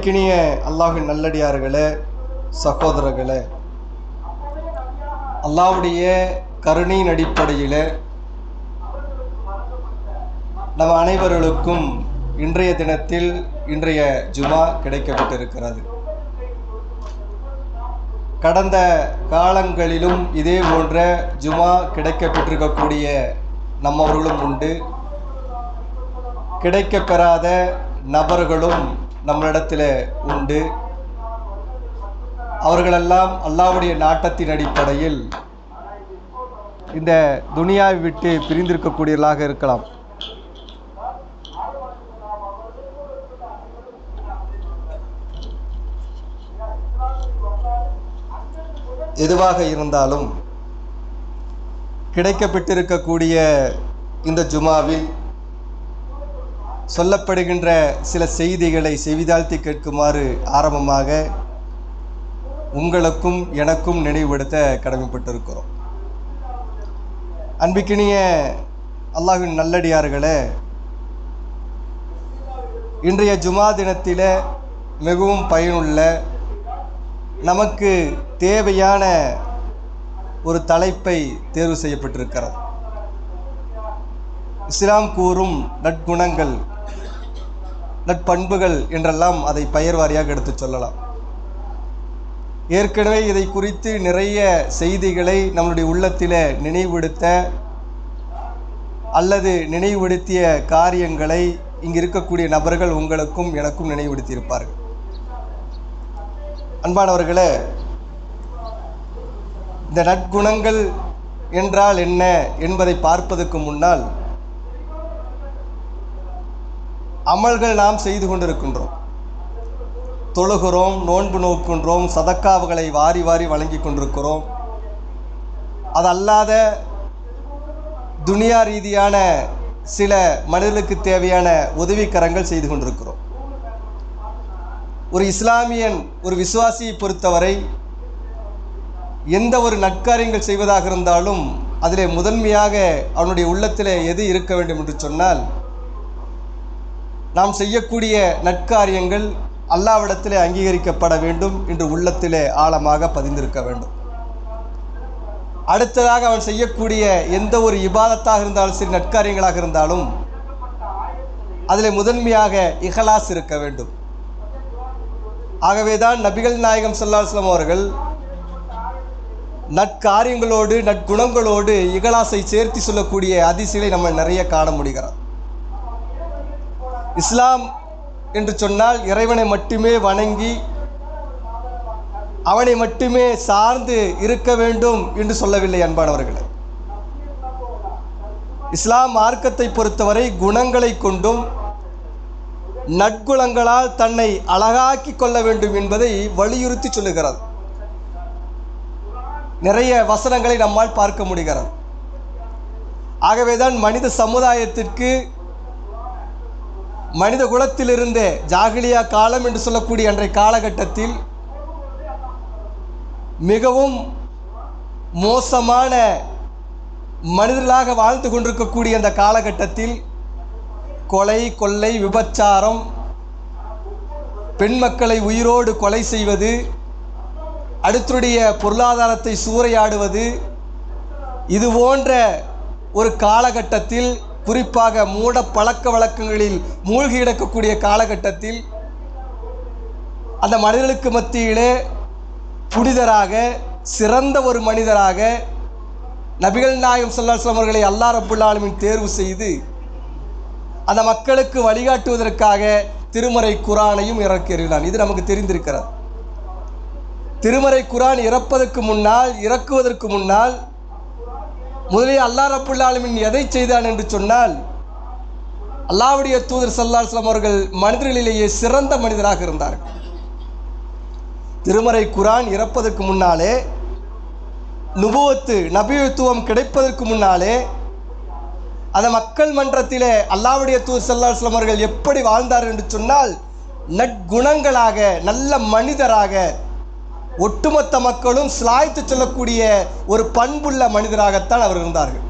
அன்பிக்கினிய அல்லாஹ்வின் நல்லடியார்களே, சகோதரர்களே, அல்லாஹ்வுடைய கருணையின் அடிப்படையில் நம் அனைவர்களுக்கும் இன்றைய தினத்தில் இன்றைய ஜுமா கிடைக்கப்பட்டிருக்கிறது. கடந்த காலங்களிலும் இதே போன்ற ஜுமா கிடைக்கப்பட்டிருக்கக்கூடிய நம்மவர்களும் உண்டு. கிடைக்கப்பெறாத நபர்களும் நம்மளிடத்தில் உண்டு. அவர்களெல்லாம் அல்லாஹ்வுடைய நாட்டத்தின் அடிப்படையில் இந்த துனியாவை விட்டு பிரிந்திருக்கக்கூடியவர்களாக இருக்கலாம். எதுவாக இருந்தாலும் கிடைக்கப்பட்டிருக்கக்கூடிய இந்த ஜுமாவில் சொல்லப்படுகின்ற சில செய்திகளை செவிதாழ்த்தி கேட்குமாறு ஆரம்பமாக உங்களுக்கும் எனக்கும் நினைவுபடுத்த கடமைப்பட்டிருக்கிறோம். அன்பிக்கினிய அல்லாஹ்வின் நல்லடியார்களே, இன்றைய ஜுமா தினத்தில் மிகவும் பயனுள்ள நமக்கு தேவையான ஒரு தலைப்பை தேர்வு செய்யப்பட்டிருக்கிறது. இஸ்லாம் கூறும் நற்குணங்கள், நற்பண்புகள் என்றெல்லாம் அதை பெயர் வாரியாக எடுத்து சொல்லலாம். ஏற்கனவே இதை குறித்து நிறைய செய்திகளை நம்முடைய உள்ளத்தில் நினைவுபடுத்த அல்லது நினைவுபடுத்திய காரியங்களை இங்கு இருக்கக்கூடிய நபர்கள் உங்களுக்கும் எனக்கும் நினைவுபடுத்தியிருப்பார்கள். அன்பானவர்களே, இந்த நற்குணங்கள் என்றால் என்ன என்பதை பார்ப்பதற்கு முன்னால் அமல்கள் நாம் செய்து கொண்டிருக்கின்றோம். தொழுகிறோம், நோன்பு நோக்கின்றோம், சதக்காவுகளை வாரி வாரி வழங்கி கொண்டிருக்கிறோம். அதல்லாத துனியா ரீதியான சில மனிதர்களுக்கு தேவையான உதவிக்கரங்கள் செய்து கொண்டிருக்கிறோம். ஒரு இஸ்லாமியன், ஒரு விசுவாசியை பொறுத்தவரை எந்த ஒரு நற்காரியங்கள் செய்வதாக இருந்தாலும் அதிலே முதன்மையாக அவனுடைய உள்ளத்தில் எது இருக்க வேண்டும் என்று சொன்னால், நாம் செய்யக்கூடிய நற்காரியங்கள் அல்லாஹ்விடத்திலே அங்கீகரிக்கப்பட வேண்டும் என்று உள்ளத்திலே ஆழமாக பதிந்திருக்க வேண்டும். அடுத்ததாக அவன் செய்யக்கூடிய எந்த ஒரு இபாதத்தாக இருந்தாலும் சரி, நற்காரியங்களாக இருந்தாலும் அதில் முதன்மையாக இஹ்லாஸ் இருக்க வேண்டும். ஆகவேதான் நபிகள் நாயகம் ஸல்லல்லாஹு அலைஹி வஸல்லம் அவர்கள் நற்காரியங்களோடு நற்குணங்களோடு இஹ்லாஸை சேர்த்து சொல்லக்கூடிய ஹதீஸ்களை நம்ம நிறைய காண முடிகிறது. இஸ்லாம் என்று சொன்னால் இறைவனை மட்டுமே வணங்கி அவனை மட்டுமே சார்ந்து இருக்க வேண்டும் என்று சொல்லவில்லை. அன்பானவர்களே, இஸ்லாம் மார்க்கத்தை பொறுத்தவரை குணங்களை கொண்டும் நற்குணங்களால் தன்னை அழகாக்கி கொள்ள வேண்டும் என்பதை வலியுறுத்தி சொல்லுகிறது. நிறைய வசனங்களை நம்மால் பார்க்க முடிகிறது. ஆகவேதான் மனித சமுதாயத்திற்கு மனித குலத்திலிருந்தே ஜாகிலியா காலம் என்று சொல்லக்கூடிய அன்றைய காலகட்டத்தில் மிகவும் மோசமான மனிதர்களாக வாழ்ந்து கொண்டிருக்கக்கூடிய அந்த காலகட்டத்தில் கொலை, கொள்ளை, விபச்சாரம், பெண் மக்களை உயிரோடு கொலை செய்வது, அடுத்தருடைய பொருளாதாரத்தை சூறையாடுவது, இது போன்ற ஒரு காலகட்டத்தில், குறிப்பாக மூட பழக்க வழக்கங்களில் மூழ்கி கிடக்கக்கூடிய காலகட்டத்தில் அந்த மனிதர்களுக்கு மத்தியிலே புனிதராக சிறந்த ஒரு மனிதராக நபிகள் நாயகம் ஸல்லல்லாஹு அலைஹி வஸல்லம் அவர்களை அல்லாஹ் ரப்புல் ஆலமீன் தேர்வு செய்து அந்த மக்களுக்கு வழிகாட்டுவதற்காக திருமறை குர்ஆனையும் இறக்கியிருக்கிறான். இது நமக்கு தெரிந்திருக்கிறது. திருமறை குர்ஆன் இறக்குவதற்கு முன்னால் முதலில் அல்லாஹ் ரப்புல் ஆலமீன் எதை செய்தான் என்று சொன்னால், அல்லாஹ்வுடைய தூதர் ஸல்லல்லாஹு அலைஹி வஸல்லம் அவர்கள் மனிதர்களிலேயே சிறந்த மனிதராக இருந்தார்கள். திருமறை குர்ஆன் இறப்பதற்கு முன்னாலே, நுபுவத்து நபித்துவம் கிடைப்பதற்கு முன்னாலே, அந்த மக்கள் மன்றத்திலே அல்லாஹ்வுடைய தூதர் ஸல்லல்லாஹு அலைஹி வஸல்லம் அவர்கள் எப்படி வாழ்ந்தார்கள் என்று சொன்னால், நற்குணங்களாக, நல்ல மனிதராக, ஒட்டுமொத்த மக்களும் ஸ்லாய்த்து சொல்லக்கூடிய ஒரு பண்புள்ள மனிதராகத்தான் அவர் இருந்தார்கள்.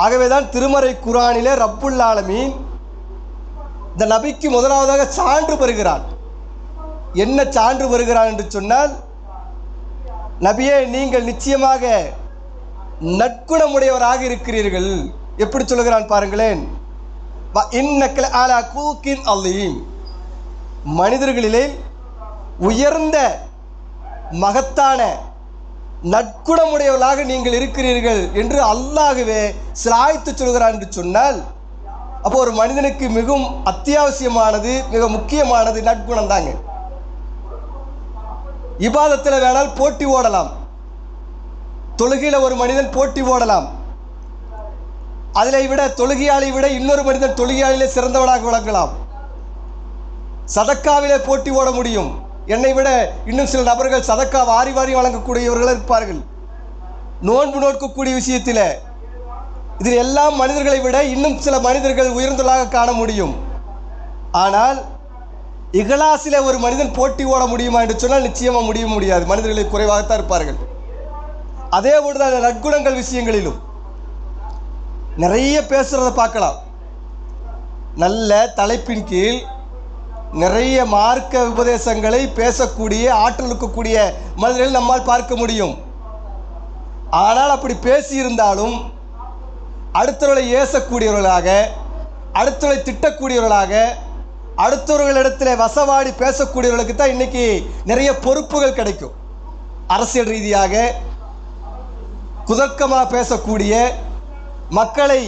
ஆகவேதான் திருமறை குர்ஆனிலே ரப்புல் ஆலமீன் இந்த நபிக்கு முதலாவதாக சான்று பெறுகிறான். என்ன சான்று பெறுகிறான் என்று சொன்னால், நபியே நீங்கள் நிச்சயமாக நற்குணமுடையவராக இருக்கிறீர்கள். எப்படி சொல்லுகிறான் பாருங்களேன், மனிதர்களிலே உயர்ந்த மகத்தான நற்குணமுடையவர்களாக நீங்கள் இருக்கிறீர்கள் என்று அல்லாஹ்வே சிலாய்த்து சொல்கிறான் என்று சொன்னால், அப்போ ஒரு மனிதனுக்கு மிகவும் அத்தியாவசியமானது, மிக முக்கியமானது நற்குணம் தாங்க. இபாதத்தில் வேணால் போட்டி ஓடலாம், தொழுகையில் ஒரு மனிதன் போட்டி ஓடலாம், அதில் விட தொழுகையாளை விட இன்னொரு மனிதன் தொழுகையாளிலே சிறந்தவனாக விளங்கலாம். சதக்காவிலே போட்டி ஓட முடியும், என்னை விட இன்னும் சில நபர்கள் சதக்கா வாரி வாரி வழங்கக்கூடியவர்கள் இருப்பார்கள். நோன்பு நோக்கக்கூடிய விஷயத்தில் இதில் எல்லாம் மனிதர்களை விட இன்னும் சில மனிதர்கள் உயர்ந்ததாக காண முடியும். ஆனால் இகலாசிலே ஒரு மனிதன் போட்டி ஓட முடியுமா என்று சொன்னால் நிச்சயமாக முடியாது. மனிதர்களை குறைவாகத்தான் இருப்பார்கள். அதே போதுதான் நற்குணங்கள் விஷயங்களிலும் நிறைய பேசுகிறத பார்க்கலாம். நல்ல தலைப்பின் கீழ் நிறைய மார்க்க உபதேசங்களை பேசக்கூடிய ஆற்றல் இருக்கக்கூடிய மனிதர்கள் நம்மால் பார்க்க முடியும். ஆனால் அப்படி பேசியிருந்தாலும் அடுத்தவர்களை ஏசக்கூடியவர்களாக, அடுத்தவர்களை திட்டக்கூடியவர்களாக, அடுத்தவர்களிடத்தில் வசவாடி பேசக்கூடியவர்களுக்கு தான் இன்றைக்கி நிறைய பொறுப்புகள் கிடைக்கும். அரசியல் ரீதியாக குதர்க்கமாக பேசக்கூடிய, மக்களை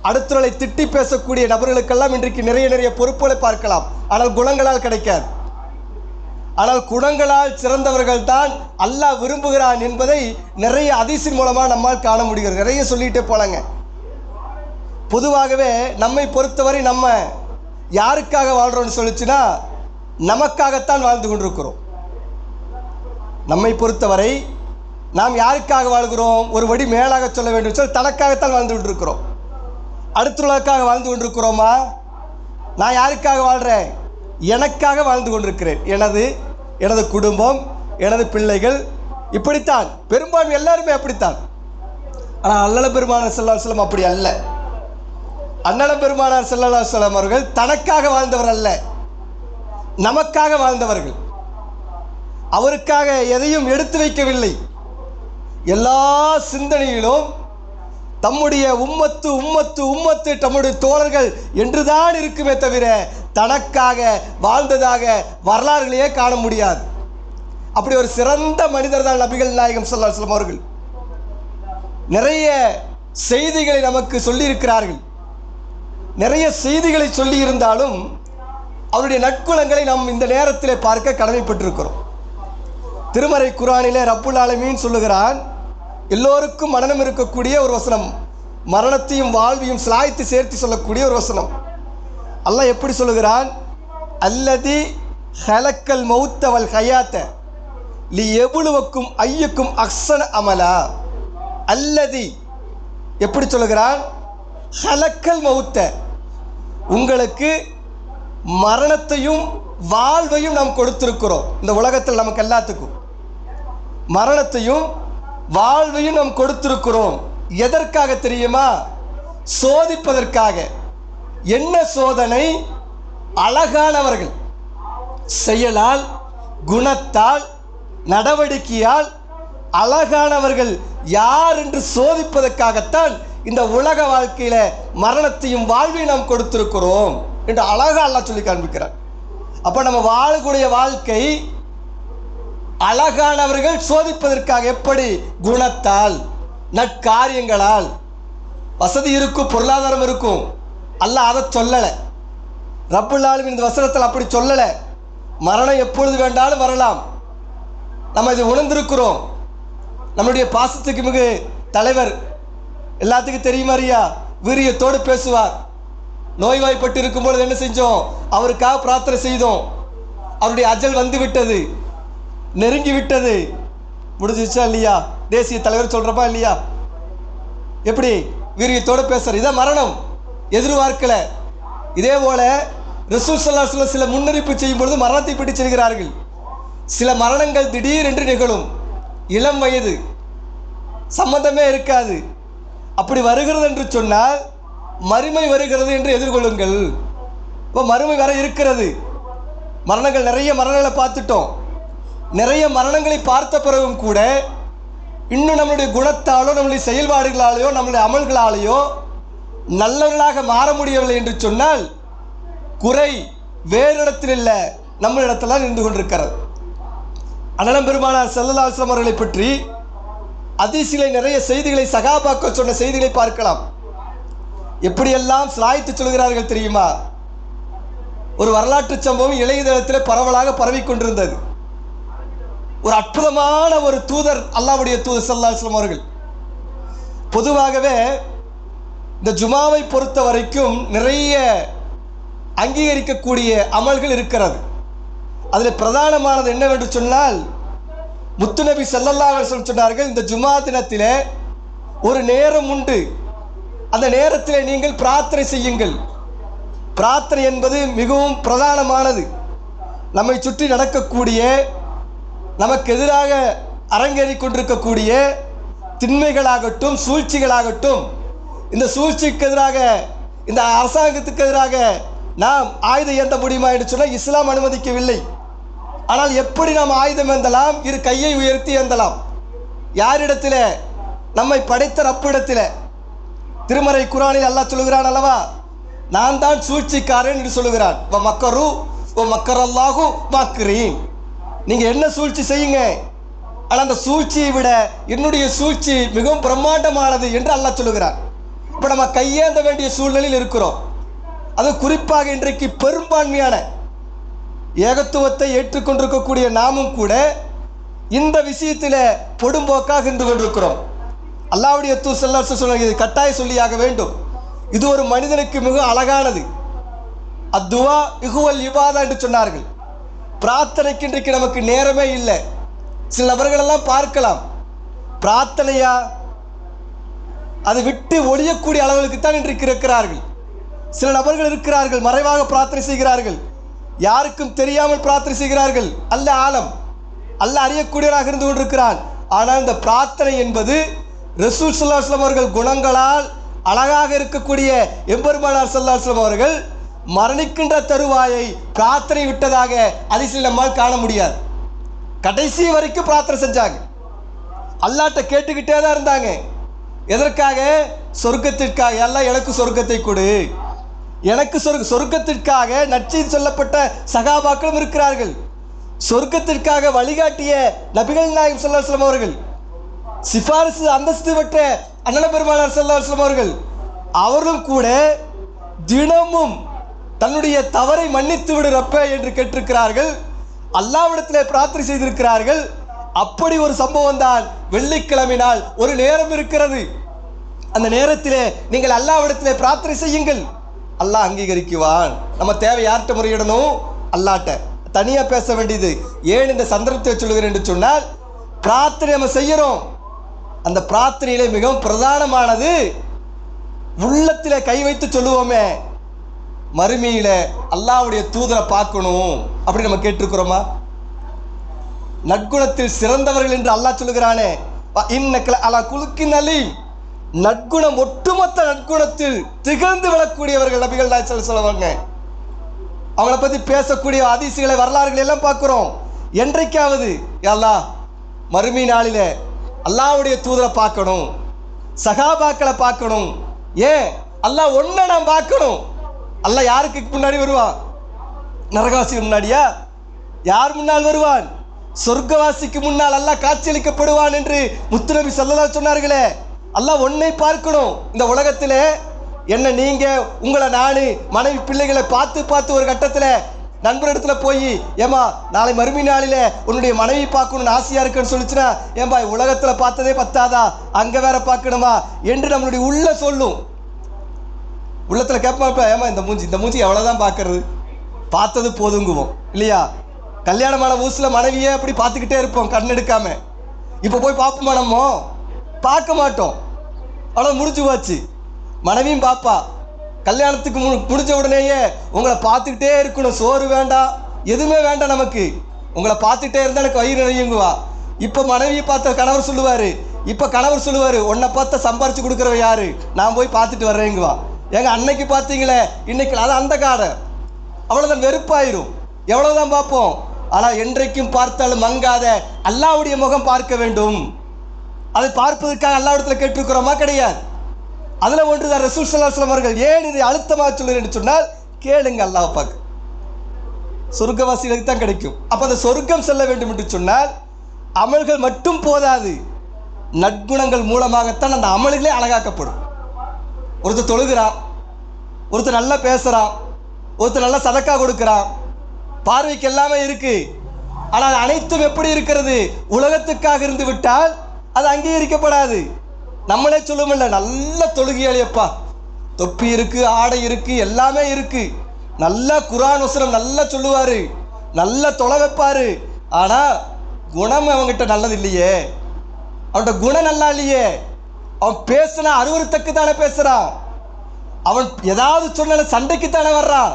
அடுத்தவர்களை திட்டி பேசக்கூடிய நபர்களுக்கெல்லாம் இன்றைக்கு நிறைய பொறுப்புகளை பார்க்கலாம். ஆனால் குணங்களால் கிடைக்காது. ஆனால் குணங்களால் சிறந்தவர்கள் தான் அல்லாஹ் விரும்புகிறான் என்பதை நிறைய ஹதீஸின் மூலமாக நம்மால் காண முடிகிறது. நிறைய சொல்லிகிட்டே போலாங்க. பொதுவாகவே நம்மை பொறுத்தவரை நம்ம யாருக்காக வாழ்கிறோம்னு சொல்லிச்சுன்னா நமக்காகத்தான் வாழ்ந்து கொண்டிருக்கிறோம். நம்மை பொறுத்தவரை நாம் யாருக்காக வாழ்கிறோம்? ஒரு வடி மேலாக சொல்ல வேண்டும் சொல், தனக்காகத்தான் வாழ்ந்து கொண்டிருக்கிறோம். அடுத்தவர்களுக்காக வாழ்ந்து கொண்டிருக்கிறோமா? நான் யாருக்காக வாழ்கிறேன்? எனக்காக வாழ்ந்து கொண்டிருக்கிறேன். எனது குடும்பம், எனது பிள்ளைகள், இப்படித்தான் பெரும்பான்மை எல்லாருமே அப்படித்தான். ஆனால் அண்ணல பெருமானார் ஸல்லல்லாஹு அலைஹி வஸல்லம் அப்படி அல்ல. அண்ணல பெருமானார் ஸல்லல்லாஹு அலைஹி வஸல்லம் அவர்கள் தனக்காக வாழ்ந்தவர் அல்ல, நமக்காக வாழ்ந்தவர்கள். அவருக்காக எதையும் எடுத்து வைக்கவில்லை. எல்லா சிந்தனையிலும் தம்முடைய உம்மத்து தம்முடைய தோழர்கள் என்றுதான் இருக்குமே தவிர தனக்காக வாழ்ந்ததாக வரலாறுகளையே காண முடியாது. அப்படி ஒரு சிறந்த மனிதர் தான் நபிகள் நாயகம் ஸல்லல்லாஹு அலைஹி வஸல்லம் அவர்கள். நிறைய செய்திகளை நமக்கு சொல்லியிருக்கிறார்கள். நிறைய செய்திகளை சொல்லி இருந்தாலும் அவருடைய நற்குணங்களை நாம் இந்த நேரத்தில் பார்க்க கடமைப்பட்டிருக்கிறோம். திருமறை குர்ஆனிலே ரப்புல் ஆலமீன் சொல்லுகிறான், எல்லோருக்கும் மரணம் இருக்கக்கூடிய ஒரு வசனம், மரணத்தையும் வாழ்வையும் சிலாய்த்து சேர்த்து சொல்லக்கூடிய ஒரு வசனம். அல்லாஹ் எப்படி சொல்லுகிறான்? அல்லதி ஹலக்கல் மௌத்த வல் ஹயாத்த லி எபுலுவக்கும் ஐயுக்கும் அஹ்ஸன அமலா. அல்லதி எப்படி சொல்லுகிறான்? ஹலக்கல் மௌத்த, உங்களுக்கு மரணத்தையும் வாழ்வையும் நாம் கொடுத்திருக்கிறோம். இந்த உலகத்தில் நமக்கு எல்லாத்துக்கும் மரணத்தையும் வாழ்வையும் நாம் கொடுத்திருக்கிறோம். எதற்காக தெரியுமா? சோதிப்பதற்காக. என்ன சோதனை? அழகானவர்கள் செயலால், குணத்தால், நடவடிக்கையால் அழகானவர்கள் யார் என்று சோதிப்பதற்காகத்தான் இந்த உலக வாழ்க்கையில மரணத்தையும் வாழ்வையும் நாம் கொடுத்திருக்கிறோம் என்று அழகா அல்லாஹ் சொல்லி காண்பிக்கிறார். அப்ப நம்ம வாழக்கூடிய வாழ்க்கை அழகானவர்கள் சோதிப்பதற்காக. எப்படி? குணத்தால், நற்காரியங்களால். வசதி இருக்கும், பொருளாதாரம் இருக்கும், அல்லாஹ் அதை சொல்லலை. ரப்புல் ஆலமீன் இந்த வசனத்தில் அப்படி சொல்லலை. மரணம் எப்பொழுது வேண்டாலும் வரலாம். நம்ம இதை உணர்ந்திருக்கிறோம். நம்முடைய பாசத்துக்கு மிகு தலைவர் எல்லாத்துக்கும் தெரியுமா ஐயா, வீரியத்தோடு பேசுவார். நோய்வாய்ப்பட்டு இருக்கும் பொழுது என்ன செஞ்சோம்? அவருக்காக பிரார்த்தனை செய்தோம். அவருடைய அஜல் வந்து விட்டது, நெருங்கி விட்டது, முடிஞ்சிச்சா இல்லையா? தேசிய தலைவர் சொல்றப்பா இல்லையா? எப்படி வீரியத்தோடு பேசுற? இதான் மரணம், எதிர்பார்க்கல. இதே போல ரசூல் ஸல்லல்லாஹு அலைஹி வஸல்லம் சில முன்னறிப்பு செய்யும் பொழுது மரணத்தை பற்றி சொல்கிறார்கள். சில மரணங்கள் திடீரென்று நிகழும், இளம் வயது, சம்பந்தமே இருக்காது. அப்படி வருகிறது என்று சொன்னால் மறுமை வருகிறது என்று எதிர்கொள்ளுங்கள். இப்போ மறுமை வர இருக்கிறது. மரணங்கள், நிறைய மரணங்களை பார்த்துட்டோம். நிறைய மரணங்களை பார்த்த பிறகும் கூட இன்னும் நம்மளுடைய குணத்தாலோ நம்மளுடைய செயல்பாடுகளாலேயோ நம்மளுடைய அமல்களாலேயோ நல்லவர்களாக மாற முடியவில்லை என்று சொன்னால் குறை வேறு இடத்தில் இல்லை, நம்ம இடத்துல நின்று கொண்டிருக்கிறது. அண்ணலம் பெருமானார் ஸல்லல்லாஹு அலைஹி வஸல்லம் அவர்களை பற்றி ஹதீஸிலே நிறைய செய்திகளை, சகாபாக்கள் சொன்ன செய்திகளை பார்க்கலாம். எப்படியெல்லாம் சிலாய்த்து சொல்கிறார்கள் தெரியுமா? ஒரு வரலாற்று சம்பவம் இளையதளத்தில் பரவலாக பரவிக்கொண்டிருந்தது. ஒரு அற்புதமான ஒரு தூதர், அல்லாஹ்வுடைய தூதர் ஸல்லல்லாஹு அலைஹி வஸல்லம் அவர்கள். பொதுவாகவே இந்த ஜுமாவை பொறுத்த வரைக்கும் நிறைய அங்கீகரிக்கக்கூடிய அமல்கள் இருக்கிறது. அதில் பிரதானமானது என்னவென்று சொன்னால், முத்துநபி ஸல்லல்லாஹு அலைஹி வஸல்லம் சொன்னார்கள், இந்த ஜுமா தினத்திலே ஒரு நேரம் உண்டு, அந்த நேரத்தில் நீங்கள் பிரார்த்தனை செய்யுங்கள். பிரார்த்தனை என்பது மிகவும் பிரதானமானது. நம்மை சுற்றி நடக்கக்கூடிய, நமக்கு எதிராக அரங்கேறி கொண்டிருக்கக்கூடிய திண்மைகளாகட்டும் சூழ்ச்சிகளாகட்டும், இந்த சூழ்ச்சிக்கு எதிராக, இந்த அரசாங்கத்துக்கு எதிராக நாம் ஆயுதம் ஏந்த முடியுமா என்று சொன்னால் இஸ்லாம் அனுமதிக்கவில்லை. ஆனால் எப்படி நாம் ஆயுதம் ஏந்தலாம்? இரு கையை உயர்த்தி ஏந்தலாம். யாரிடத்தில்? நம்மை படைத்த ரப்பிடத்தில். திருமறை குர்ஆனில் அல்லாஹ் சொல்கிறான் அல்லவா, நான் தான் சூழ்ச்சிக்காரன் என்று சொல்லுகிறான். மக்கரு ஓ மக்கரல்லாஹு மாக்கிரீன். நீங்கள் என்ன சூழ்ச்சி செய்யுங்க, ஆனால் அந்த சூழ்ச்சியை விட என்னுடைய சூழ்ச்சி மிகவும் பிரம்மாண்டமானது என்று அல்லாஹ் சொல்லுகிறான். இப்போ நம்ம கையேந்த வேண்டிய சூழ்நிலையில் இருக்கிறோம். அது குறிப்பாக இன்றைக்கு பெரும்பான்மையான ஏகத்துவத்தை ஏற்றுக்கொண்டிருக்கக்கூடிய நாமும் கூட இந்த விஷயத்தில் பொடும்போக்காக இருந்து கொண்டிருக்கிறோம். அல்லாஹ்வுடைய தூதர் ஸல்லல்லாஹு அலைஹி வஸல்லம் இது கட்டாய சொல்லியாக வேண்டும். இது ஒரு மனிதனுக்கு மிக அழகானது. அத்துவா இஹுவல் இபாதா என்று சொன்னார்கள். பிரார்த்தனைக்கு இன்றைக்கு நமக்கு நேரமே இல்லை. சில நபர்களெல்லாம் பார்க்கலாம், பிரார்த்தனையா அதை விட்டு ஒழியக்கூடிய அளவுக்கு தான் இன்றைக்கு இருக்கிறார்கள். சில நபர்கள் இருக்கிறார்கள், மறைவாக பிரார்த்தனை செய்கிறார்கள், யாருக்கும் தெரியாமல் பிரார்த்தனை செய்கிறார்கள். அல்லாஹ் ஆலம், அல்லாஹ் அறியக்கூடியவராக இருந்து கொண்டிருக்கிறான். ஆனால் இந்த பிரார்த்தனை என்பது ரசூல் ஸல்லல்லாஹு அலைஹி வஸல்லம் அவர்கள் குணங்களால் அழகாக இருக்கக்கூடிய எம்பெருமானார் ஸல்லல்லாஹு அலைஹி வஸல்லம் அவர்கள் மரணிக்கின்ற தருவாயை பிரார்த்தனை விட்டதாக ஹதீஸில் நம்மால் காண முடியாது. கடைசி வரைக்கும் பிரார்த்தனை செஞ்சாங்க, அல்லாஹ்ட்ட கேட்டுக்கிட்டே தான் இருந்தாங்க. எதற்காக? சொர்க்கத்திற்காக. எல்லாம் எனக்கு சொர்க்கத்தை கொடு, எனக்கு சொர்க்கத்திற்காக நற்செய்தி சொல்லப்பட்ட சகாபாக்களும் இருக்கிறார்கள். சொர்க்கத்திற்காக வழிகாட்டிய நபிகள் நாயகம் ஸல்லல்லாஹு அலைஹி வஸல்லம் அவர்கள், சிபாரிசு அந்தஸ்து பெற்ற அண்ணல் பெருமானார் ஸல்லல்லாஹு அலைஹி வஸல்லம் அவர்கள், அவர்களும் கூட தினமும் தன்னுடைய தவறை மன்னித்து விடு ரப்பே என்று கேட்டிருக்கிறார்கள். அல்லாஹ்விடத்திலே பிரார்த்தனை செய்திருக்கிறார்கள். அப்படி ஒரு சம்பவம் தான் வெள்ளிக்கிழமை நாள் ஒரு நேரம் இருக்கிறது. அந்த நேரத்திலே நீங்கள் அல்லாஹ்விடத்திலே பிரார்த்தனை செய்யுங்கள், அல்லாஹ் அங்கீகரிக்குவான். நம்ம தேவை யார்கிட்ட முறையிடணும்? அல்லாஹ்ட்ட. தனியாக பேச வேண்டியது. ஏன் இந்த சந்தர்ப்பத்தை சொல்லுகிறேன் என்று சொன்னால், பிரார்த்தனை நம்ம செய்கிறோம். அந்த பிரார்த்தனையிலே மிகவும் பிரதானமானது உள்ளத்திலே கை வைத்து சொல்லுவோமே, மறுமையில அல்லாஹ்வுடைய தூதரை பார்க்கணும் அப்படி நம்ம கேட்டிருக்கிறோமா? நற்குணத்தில் சிறந்தவர்கள் என்று அல்லாஹ் சொல்லுகிறானே, இன்னக அலா குலுக்கின் அலீம், நற்குணம் ஒட்டுமொத்த நற்குணத்தில் திகழ்ந்து விடக்கூடியவர்கள் நபிகள் நாயகம் ஸல்லல்லாஹு அலைஹி வஸல்லம் சொல்லுவாங்க. அவங்கள பற்றி பேசக்கூடிய ஹதீஸ்களை, வரலாறுகளை எல்லாம் பார்க்குறோம். என்றைக்காவது அல்லாஹ் மறுமை நாளில் அல்லாஹ்வுடைய தூதரை பார்க்கணும், சகாபாக்களை பார்க்கணும். ஏன்? அல்லாஹ் ஒன்றை நாம் பார்க்கணும். அல்லாஹ் யாருக்கு முன்னாடி வருவான்? நரகவாசி முன்னாடியா? யார் முன்னால் வருவான்? சொர்க்கவாசிக்கு முன்னால் அல்லாஹ் காட்சியளிக்கப்படுவான் என்று முத்துநபி ஸல்லல்லாஹு அலைஹி சொன்னார்களே. அல்லாஹ் ஒன்றை பார்க்கணும். இந்த உலகத்தில் என்ன நீங்கள் உங்களை நான் மனைவி பிள்ளைகளை பார்த்து பார்த்து ஒரு கட்டத்தில் நண்பரிடத்துல போய், ஏமா நாளை மறுமை நாளில் உன்னுடைய மனைவி பார்க்கணும்னு ஆசையாக இருக்குன்னு சொல்லிச்சுன்னா, ஏன்பா உலகத்தில் பார்த்ததே பத்தாதா, அங்கே வேற பார்க்கணுமா என்று நம்மளுடைய உள்ள சொல்லும். உள்ளத்தில் கேட்பாப்ப, ஏமா இந்த மூஞ்சி எவ்வளோதான் பார்க்கறது, பார்த்தது போதுங்குவோம் இல்லையா? கல்யாணமான ஊசில் மனைவியே அப்படி பார்த்துக்கிட்டே இருப்போம் கண் எடுக்காம. இப்போ போய் பார்ப்போமா? நம்ம பார்க்க மாட்டோம். அவ்வளோ முடிச்சு போச்சு. மனைவியும் பாப்பா, கல்யாணத்துக்கு முடிஞ்ச உடனேயே உங்களை பார்த்துக்கிட்டே இருக்கணும், சோறு வேண்டாம் எதுவுமே வேண்டாம் நமக்கு, உங்களை பார்த்துக்கிட்டே இருந்தால் எனக்கு வயிறு நிறையுங்குவா. இப்போ மனைவியை பார்த்த கணவர் சொல்லுவார், இப்போ கணவர் சொல்லுவார், உன்னை பார்த்த சம்பாரிச்சு கொடுக்குறவ யாரு, நான் போய் பார்த்துட்டு வர்றேங்குவா. ஏங்க அன்னைக்கு பார்த்தீங்களே இன்னைக்கு, அது அந்த காலம். அவ்வளோதான், வெறுப்பாயிரும். எவ்வளவுதான் பார்ப்போம். ஆனால் என்றைக்கும் பார்த்தாலும் மங்காத அல்லாஹ்வுடைய முகம் பார்க்க வேண்டும். அதை பார்ப்பதற்காக அல்லாஹ்விடத்தில் கேட்டிருக்கிறோமா? கிடையாது. அதில் ஒன்றுதான் ரசூல் ஸல்லல்லாஹு அலைஹி வஸல்லம் அவர்கள் ஏன் இதை அழுத்தமாக சொல்லுறேன் என்று சொன்னால், கேளுங்க அல்லாஹ் பார்க்க, சொர்க்கவாசிகளுக்கு தான் கிடைக்கும். அப்போ அந்த சொர்க்கம் செல்ல வேண்டும் என்று சொன்னால் அமல்கள் மட்டும் போதாது, நற்குணங்கள் மூலமாகத்தான் அந்த அமல்களே அழகாக்கப்படும். ஒருத்தர் தொழுகிறான், ஒருத்தர் நல்லா பேசுகிறான், ஒருத்தர் நல்லா சதக்கா கொடுக்குறான், பார்வைக்கு எல்லாமே இருக்கு. ஆனால் அனைத்தும் எப்படி இருக்கிறது? உலகத்துக்காக இருந்து விட்டால் அது அங்கீகரிக்கப்படாது. நம்மளே சொல்லுமில்ல, நல்ல தொழுகையாளியப்பா, தொப்பி இருக்கு, ஆடை இருக்கு, எல்லாமே இருக்கு, நல்ல குர்ஆன் வசனம் நல்லா சொல்லுவாரு, நல்ல தொலை வைப்பாரு, ஆனால் குணம் அவங்ககிட்ட நல்லது இல்லையே, அவன்கிட்ட குணம் நல்லா இல்லையே. அவன் பேசுனா அருவருத்தக்கு தானே பேசுறான், அவன் ஏதாவது சொன்ன சண்டைக்கு தானே வர்றான்.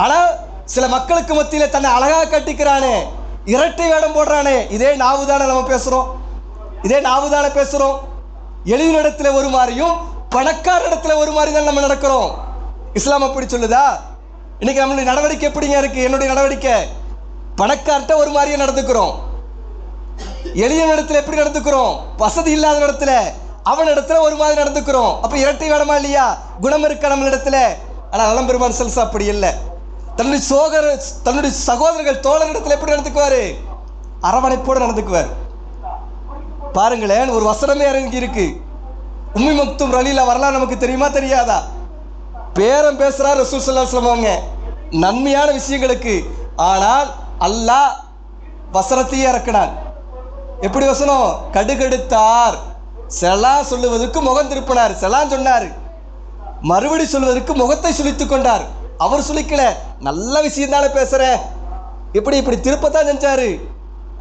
ஆனால் சில மக்களுக்கு மத்தியில் தன்னை அழகாக கட்டிக்கிறானே, இரட்டை வேடம் போடுறானே, இதே நாவுதானே நம்ம பேசுகிறோம், இதே நாவுதானே பேசுகிறோம். எளிய இடத்துல ஒரு மாதிரியும் பணக்கார இடத்துல ஒரு மாதிரி தான் நம்ம நடக்கிறோம். இஸ்லாம் அப்படி சொல்லுதா? இன்னைக்கு நம்மளுடைய நடவடிக்கை எப்படிங்க இருக்கு? என்னுடைய நடவடிக்கை பணக்கார்ட்ட ஒரு மாதிரியே நடந்துக்கிறோம், எளிய இடத்துல எப்படி நடந்துக்கிறோம், வசதி இல்லாத இடத்துல அவன் இடத்துல ஒரு மாதிரி நடந்துக்கிறோம். அப்ப இரட்டை வேடமா இல்லையா? குணம் இருக்க நம்ம இடத்துல. ஆனால் நலம் பெருமான் சல்சா அப்படி இல்லை. தன்னுடைய சகோதரர்கள் தோழரிடத்தில் எப்படி நடந்துக்குவாரு? அரவணைப்போடு நடந்துக்குவார். பாருங்களேன், ஒரு வசனமே இறங்கி இருக்கு. உம்மி மக்தும் ரலீலா வரலாறு நமக்கு தெரியுமா தெரியாதா? பேரம் பேசுறார் ரசூல் ஸல்லல்லாஹு அலைஹி வஸல்லம் அவங்க நன்மையான விஷயங்களுக்கு. ஆனால் அல்லாஹ் வசனத்தையே இறக்கினான். எப்படி வசனம்? கடுகெடுத்தார், செலாம் சொல்லுவதற்கு முகம் திருப்பினார், செலாம் சொன்னார், மறுபடி சொல்வதற்கு முகத்தை சுளித்துக் கொண்டார். அவர் சுளிக்கல, நல்ல விஷயம் தானே பேசுறேன், இப்படி திருப்பத்தான் செஞ்சாரு.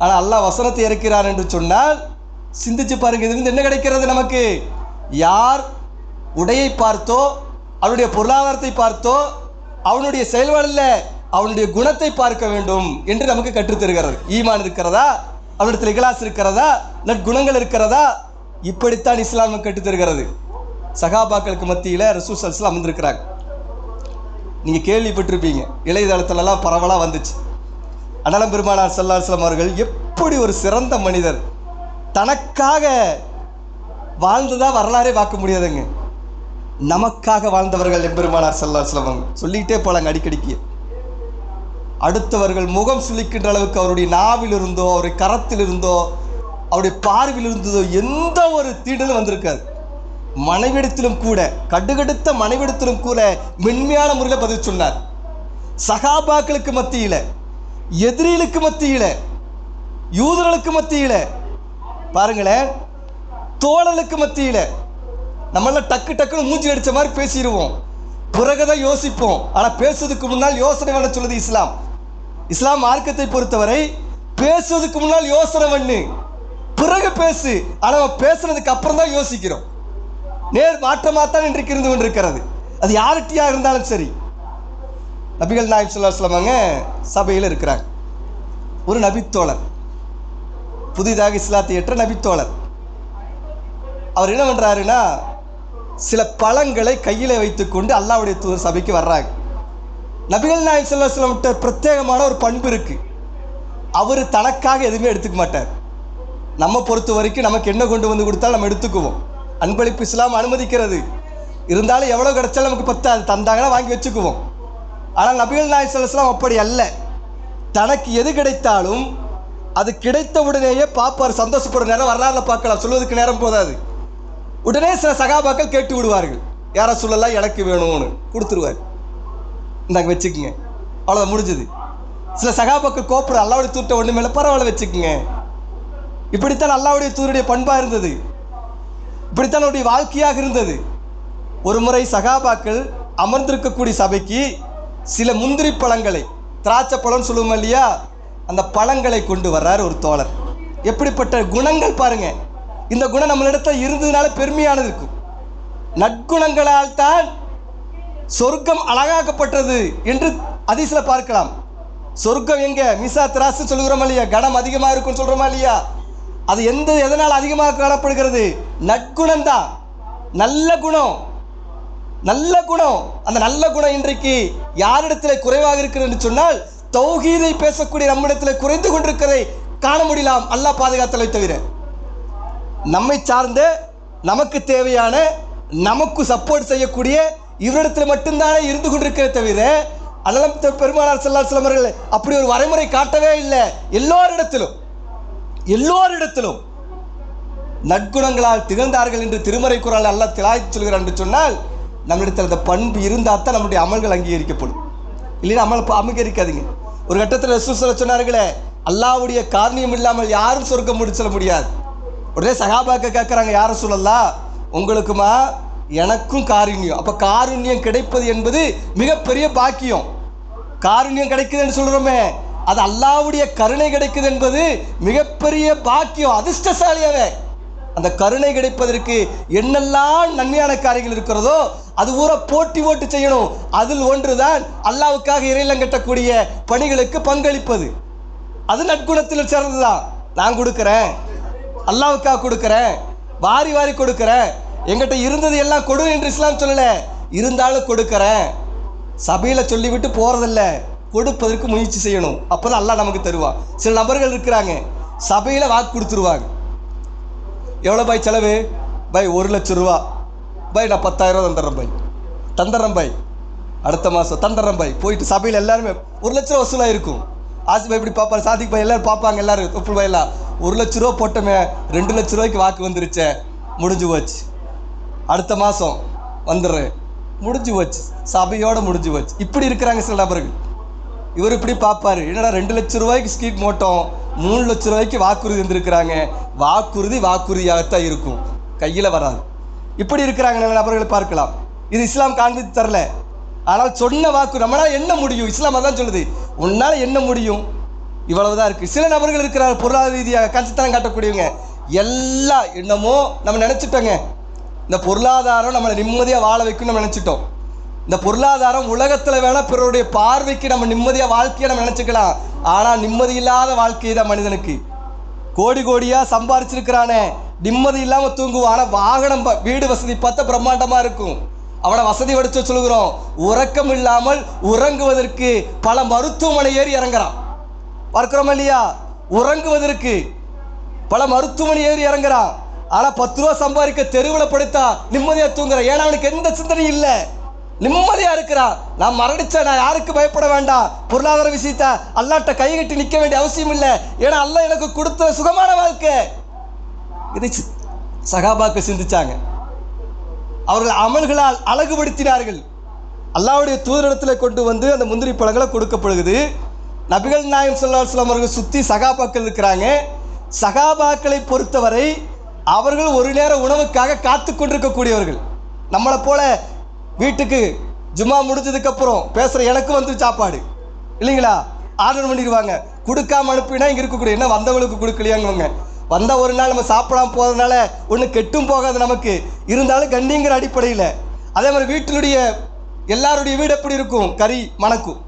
ஆனால் அல்லாஹ் வசனத்தை இறக்கிறார் என்று சொன்னால் சிந்திச்சு பாருங்க, இது என்ன கிடைக்கிறது நமக்கு? யார் உடையை பார்த்தோ, அவனுடைய பொருளாதாரத்தை பார்த்தோ, அவனுடைய செயல்பாடில் அவனுடைய குணத்தை பார்க்க வேண்டும் என்று நமக்கு கற்றுத்தருகிறது. ஈமான் இருக்கிறதா, அவனிடத்தில் இக்லாஸ் இருக்கிறதா, நற்குணங்கள் இருக்கிறதா, இப்படித்தான் இஸ்லாம் கற்றுத்தருகிறது. சகாபாக்களுக்கு மத்தியில் ரசூல் ஸல்லல்லாஹு அலைஹி வஸல்லம் அமர்ந்திருக்கிறாங்க. நீங்கள் கேள்விப்பட்டிருப்பீங்க, இளையதளத்திலலாம் பரவலாக வந்துச்சு. அண்ணலம் பெருமானார் ஸல்லல்லாஹு அலைஹி வஸல்லம் அவர்கள் எப்படி ஒரு சிறந்த மனிதர், தனக்காக வாழ்ந்ததா வரலாறே பார்க்க முடியாதுங்க. நமக்காக வாழ்ந்தவர்கள் எம்பெருமானார் ஸல்லல்லாஹு அலைஹி வஸல்லம் சொல்லிக்கிட்டே போலாங்க. அடிக்கடிக்கு அடுத்தவர்கள் முகம் சுளிக்கின்ற அளவுக்கு அவருடைய நாவில் இருந்தோ, அவருடைய கரத்தில் இருந்தோ, அவருடைய பார்வையில் இருந்ததோ எந்த ஒரு தீடலும் வந்திருக்காது. மனைவிடத்திலும் கூட, கடுகடுத்த மனைவிடத்திலும் கூட மென்மையான முறையில் பதில் சொன்னார். சகாபாக்களுக்கு மத்தியில், எதிரிகளுக்கு மத்தியில், யூதர்களுக்கு மத்தியில், பாருங்களேன், தோழலுக்கு மத்தியில் நம்மளாம் டக்குன்னு மூஞ்சி அடித்த மாதிரி பேசிடுவோம், பிறகுதான் யோசிப்போம். ஆனால் பேசுவதற்கு முன்னால் யோசனை பண்ண சொல்லுது இஸ்லாம். இஸ்லாம் மார்க்கத்தை பொறுத்தவரை பேசுவதற்கு முன்னால் யோசனை பண்ணு, பிறகு பேசு. ஆனால் பேசுனதுக்கு அப்புறம் தான் யோசிக்கிறோம். நேர் மாற்றமாகத்தான் இன்றைக்கு இருந்து கொண்டிருக்கிறது. அது யார்கிட்டயா இருந்தாலும் சரி. நபிகள் நாயகம் ஸல்லல்லாஹு அலைஹி வஸல்லம் சபையில் இருக்கிறாங்க. ஒரு நபித்தோழர், புதிதாக இஸ்லாத்தை ஏற்ற நபித்தோழர், அவர் என்ன பண்ணுறாருன்னா, சில பழங்களை கையில் வைத்துக்கொண்டு அல்லாஹ்வுடைய தூதர் சபைக்கு வர்றாங்க. நபிகள் நாயகம் ஸல்லல்லாஹு அலைஹி வஸல்லம் பிரத்யேகமான ஒரு பண்பு இருக்கு. அவர் தனக்காக எதுவுமே எடுத்துக்க மாட்டார். நம்ம பொறுத்த வரைக்கும் நமக்கு என்ன கொண்டு வந்து கொடுத்தாலும் நம்ம எடுத்துக்குவோம். அன்பளிப்பு இஸ்லாம் அனுமதிக்கிறது. இருந்தாலும் எவ்வளோ கிடைச்சாலும் நமக்கு பத்தாது, தந்தாங்கன்னா வாங்கி வச்சுக்குவோம். ஆனால் நபிகள் நாயகம் ஸல்லல்லாஹு அலைஹி வஸல்லம் அப்படி அல்ல. தனக்கு எது கிடைத்தாலும் அது கிடைத்த உடனேயே பார்ப்பார், சந்தோஷப்படுற நேரம் வரலாறுல பார்க்கலாம், சொல்வதற்கு நேரம் போதாது. உடனே சில சகாபாக்கள் கேட்டு விடுவார்கள், யார சொல்லலாம் எனக்கு வேணும்னு கொடுத்துருவார், இந்தாங்க வச்சுக்குங்க, அவ்வளோதான் முடிஞ்சது. சில சகாபாக்கள் கோப்புற அல்லாஹ்வுடைய தூட்ட ஒன்று மேலே பரவாயில்ல வச்சுக்குங்க. இப்படித்தான் அல்லாஹ்வுடைய தூருடைய பண்பாக இருந்தது, இப்படித்தான் அவருடைய வாழ்க்கையாக இருந்தது. ஒரு முறை சகாபாக்கள் அமர்ந்திருக்கக்கூடிய சபைக்கு சில முந்திரி பழங்களை, திராட்சை பழம்னு சொல்லுவோம் இல்லையா, அந்த பழங்களை கொண்டு வர்றார் ஒரு தோழர். எப்படிப்பட்ட குணங்கள் பாருங்க. இந்த குணம் நம்மளிடத்தில் இருந்ததுனால பெருமையானது இருக்கும். நற்குணங்களால் தான் சொர்க்கம் அழகாக்கப்பட்டது என்று ஹதீஸ்ல பார்க்கலாம். சொர்க்கம் எங்க? மீசா திராசு சொல்லுகிறோமா இல்லையா, கணம் அதிகமாக இருக்கும் சொல்றோமா இல்லையா, அது எதனால் அதிகமாக காணப்படுகிறது? நற்குணம் தான், நல்ல குணம். நல்ல குணம். அந்த நல்ல குணம் இன்றைக்கு யாரிடத்தில் குறைவாக இருக்கிறது என்று சொன்னால், தௌஹீதை பேசக்கூடிய நம்மிடத்தில் குறைந்து கொண்டிருக்கிறதை காண முடியலாம். அல்லாஹ் பாதுகாத்தலை தவிர நம்மை சார்ந்த, நமக்கு தேவையான, நமக்கு சப்போர்ட் செய்யக்கூடிய இவரிடத்தில் மட்டும்தானே இருந்து கொண்டிருக்கிறத தவிர, அல்லாஹ் பெருமானார் ஸல்லல்லாஹு அலைஹி வஸல்லம் அவர்கள் அப்படி ஒரு வரைமுறை காட்டவே இல்லை. எல்லோரிடத்திலும் நற்குணங்களால் திகழ்ந்தார்கள் என்று திருமறை குர்ஆனில் அல்லாஹ் திலாய்த்து சொல்கிறார் என்று சொன்னால், நம்மிடத்தில் அந்த பண்பு இருந்தால் தான் நம்முடைய அமல்கள் அங்கீகரிக்கப்படும். இல்லைன்னா அமல் அங்கீகரிக்காதீங்க. ஒரு கட்டத்தில் ரசூல் ஸல்லல்லாஹு சொன்னார்களே, அல்லாஹ்வுடைய காரணியம் இல்லாமல் யாரும் சொர்க்கம் முடிச்சல முடியாது. உடனே சஹாபாக்க கேட்குறாங்க, யார் ரசூலல்லாஹ், உங்களுக்குமா எனக்கும் காருண்யம். அப்போ காருண்யம் கிடைப்பது என்பது மிகப்பெரிய பாக்கியம். காருண்யம் கிடைக்குதுன்னு சொல்கிறோமே, அது அல்லாஹ்வுடைய கருணை கிடைக்குது என்பது மிகப்பெரிய பாக்கியம், அதிர்ஷ்டசாலியாவே. அந்த கருணை கிடைப்பதற்கு என்னெல்லாம் நன்மையான காரியங்கள் இருக்கிறதோ அது ஊற போட்டி செய்யணும். அதில் ஒன்றுதான் அல்லாஹ்வுக்காக இறையிலம் கட்டக்கூடிய பணிகளுக்கு பங்களிப்பது. அது நற்குணத்தில் சேர்ந்ததுதான். நான் கொடுக்குறேன், அல்லாஹ்வுக்காக கொடுக்குறேன், வாரி வாரி கொடுக்குறேன், எங்கிட்ட இருந்தது எல்லாம் கொடு என்று இஸ்லாம் சொல்லலை. இருந்தாலும் கொடுக்குறேன், சபையில் சொல்லிவிட்டு போகிறதில்ல, கொடுப்பதற்கு முயற்சி செய்யணும். அப்போ தான் அல்லாஹ் நமக்கு தருவான். சில நபர்கள் இருக்கிறாங்க, சபையில் வாக்கு கொடுத்துருவாங்க. எவ்வளோ பாய் செலவு? பாய் 1 லட்சம் ரூபா. பாய் நான் 10,000 தந்துடுறேன் பாய், அடுத்த மாதம் தந்துடுறேன் பாய். போயிட்டு சபையில் எல்லாருமே 1 லட்ச ரூபா வசூலாக இருக்கும். ஆசி பாய் இப்படி பார்ப்பாரு, சாதிக் பாய் எல்லோரும் பார்ப்பாங்க, எல்லோரும் தொப்புள் பாய் எல்லாம் 1 லட்ச ரூபா போட்டோமே, 2 லட்ச ரூபாய்க்கு வாக்கு வந்துருச்சே, முடிஞ்சு போச்சு. அடுத்த மாதம் வந்துடுறேன், முடிஞ்சு போச்சு, சபையோடு முடிஞ்சு போச்சு. இப்படி இருக்கிறாங்க சில நபர்கள். இவர் இப்படி பார்ப்பார், என்னடா 2 லட்ச ரூபாய்க்கு ஸ்கீட் மோட்டோம், 3 லட்ச ரூபாய்க்கு வாக்குறுதி வந்துருக்கிறாங்க. வாக்குறுதியாகத்தான் இருக்கும், கையில் வராது. இப்படி இருக்கிறாங்க நல்ல நபர்களை பார்க்கலாம். இது இஸ்லாம் காண்பித்து தரல. ஆனால் சொன்ன வாக்கு நம்மளால் என்ன முடியும்? இஸ்லாம் அதான் சொல்லுது, உன்னால் என்ன முடியும், இவ்வளவுதான் இருக்குது. சில நபர்கள் இருக்கிறார், பொருளாதார ரீதியாக கஞ்சத்தனம் காட்டக்கூடியவங்க. எல்லாம் என்னமோ நம்ம நினச்சிட்டோங்க, இந்த பொருளாதாரம் நம்மளை நிம்மதியாக வாழ வைக்கும்னு நம்ம நினச்சிட்டோம். இந்த பொருளாதாரம் உலகத்தில் வேணால் பிறருடைய பார்வைக்கு நம்ம நிம்மதியாக வாழ்க்கையை நம்ம நினச்சிக்கலாம். ஆனால் நிம்மதி இல்லாத வாழ்க்கை தான் மனிதனுக்கு. கோடி கோடியாக சம்பாரிச்சிருக்கிறானே, நிம்மதி இல்லாமல் தூங்குவான். ஆனால் வாகனம், வீடு வசதி பார்த்தா பிரம்மாண்டமாக இருக்கும். அவனை வசதி வடித்து சொல்கிறோம். உறக்கம் இல்லாமல் உறங்குவதற்கு பல மருத்துவமனை ஏறி இறங்குறான். பார்க்குறோம் இல்லையா? உறங்குவதற்கு பல மருத்துவமனை ஏறி இறங்குறான். ஆனால் 10 ரூபா சம்பாதிக்க தெருவில் படுத்தா நிம்மதியாக தூங்குறான். ஏன்னா அவனுக்கு எந்த சிந்தனையும் இல்லை, நிம்மதியாக இருக்கிறான். நான் மரணிச்சேன், நான் யாருக்கு பயப்பட வேண்டாம், பொருளாதார விஷயத்த அல்லாட்ட கை கட்டி நிற்க வேண்டிய அவசியம் இல்லை, ஏன்னா அல்லாஹ் எனக்கு கொடுத்த சுகமான வாழ்க்கை. இதை சகாபாக்கள் சிந்திச்சாங்க. அவர்கள் அமல்களால் அழகுபடுத்தினார்கள். அல்லாஹ்வுடைய தூதரிடத்தில் கொண்டு வந்து அந்த முந்திரி பழங்களை கொடுக்கப்படுகிறது. நபிகள் நாயகம் ஸல்லல்லாஹு அலைஹி வஸல்லம் அவர்கள் சுற்றி சகாபாக்கள் இருக்கிறாங்க. சகாபாக்களை பொறுத்தவரை அவர்கள் ஒரு நேர உணவுக்காக காத்து கொண்டிருக்கக்கூடியவர்கள். நம்மளை போல வீட்டுக்கு ஜும்மா முடிஞ்சதுக்கப்புறம் பேசுகிற எனக்கு வந்து சாப்பாடு இல்லைங்களா, ஆர்டர் பண்ணிடுவாங்க. கொடுக்காம அனுப்பினா இங்கே இருக்கக்கூடிய என்ன வந்தவங்களுக்கு கொடுக்கலையாங்க. வந்தால் ஒரு நாள் நம்ம சாப்பிடாம போகிறதுனால ஒன்றும் கெட்டும் போகாது நமக்கு, இருந்தாலும் கண்ணிங்கிற அடிப்படையில். அதே மாதிரி வீட்டினுடைய எல்லாருடைய வீடு எப்படி இருக்கும்? கறி மணக்கும்.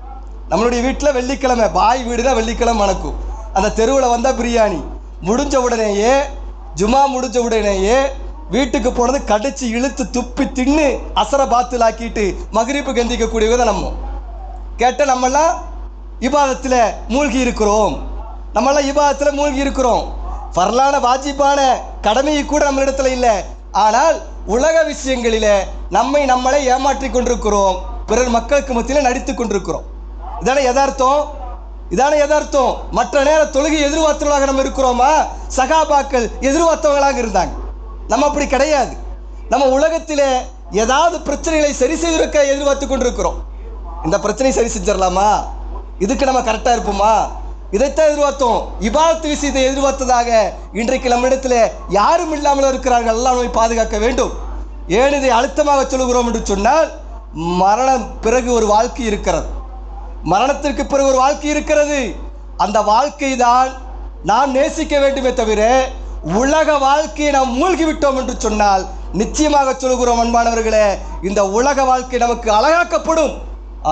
நம்மளுடைய வீட்டில் வெள்ளிக்கிழமை, பாய் வீடுனா வெள்ளிக்கிழமை மணக்கும். அந்த தெருவில் வந்தால் பிரியாணி. முடிஞ்ச உடனேயே, ஜும்மா முடிஞ்ச உடனேயே வீட்டுக்கு போனது கடிச்சு இழுத்து துப்பி தின்னு அசர பாத்தில் ஆக்கிட்டு மகரிப்பு கந்திக்கக்கூடியவங்க நம்ம. கேட்டால் நம்மெல்லாம் இபாதத்தில் மூழ்கி இருக்கிறோம். ஃபர்லான வாஜிபான கடமையை கூட நம்மளிடத்துல இல்லை. ஆனால் உலக விஷயங்களில் நம்மளை ஏமாற்றி கொண்டிருக்கிறோம், பிறர் மக்களுக்கு மத்தியில் நடித்து கொண்டிருக்கிறோம். இதான யதார்த்தம். மற்ற நேர தொழுகை எதிர்பார்த்தவர்களாக நம்ம இருக்கிறோமா? சகாபாக்கள் எதிர்பார்த்தவர்களாக இருந்தாங்க. நம்ம அப்படி கிடையாது. நம்ம உலகத்தில் ஏதாவது பிரச்சனைகளை சரி செய்திருக்க எதிர்பார்த்து கொண்டிருக்கிறோம். இந்த பிரச்சனையை சரி செஞ்சிடலாமா, இதுக்கு நம்ம கரெக்டாக இருப்போமா, இதைத்தான் எதிர்பார்த்தோம். இபாதத்து விஷயத்தை எதிர்பார்த்ததாக இன்றைக்கு நம்மிடத்தில் யாரும் இல்லாமல் இருக்கிறார்கள். அல்லாஹ் நம்மை பாதுகாக்க வேண்டும். ஏன் இதை அழுத்தமாக சொல்லுகிறோம் என்று சொன்னால், மரணம் பிறகு ஒரு வாழ்க்கை இருக்கிறது, மரணத்திற்கு பிறகு ஒரு வாழ்க்கை இருக்கிறது. அந்த வாழ்க்கை தான் நாம் நேசிக்க வேண்டுமே தவிர, உலக வாழ்க்கையை நாம் மூழ்கிவிட்டோம் என்று சொன்னால் நிச்சயமாக சொல்கிறோம் அன்பானவர்களே, இந்த உலக வாழ்க்கை நமக்கு அழகாக்கப்படும்,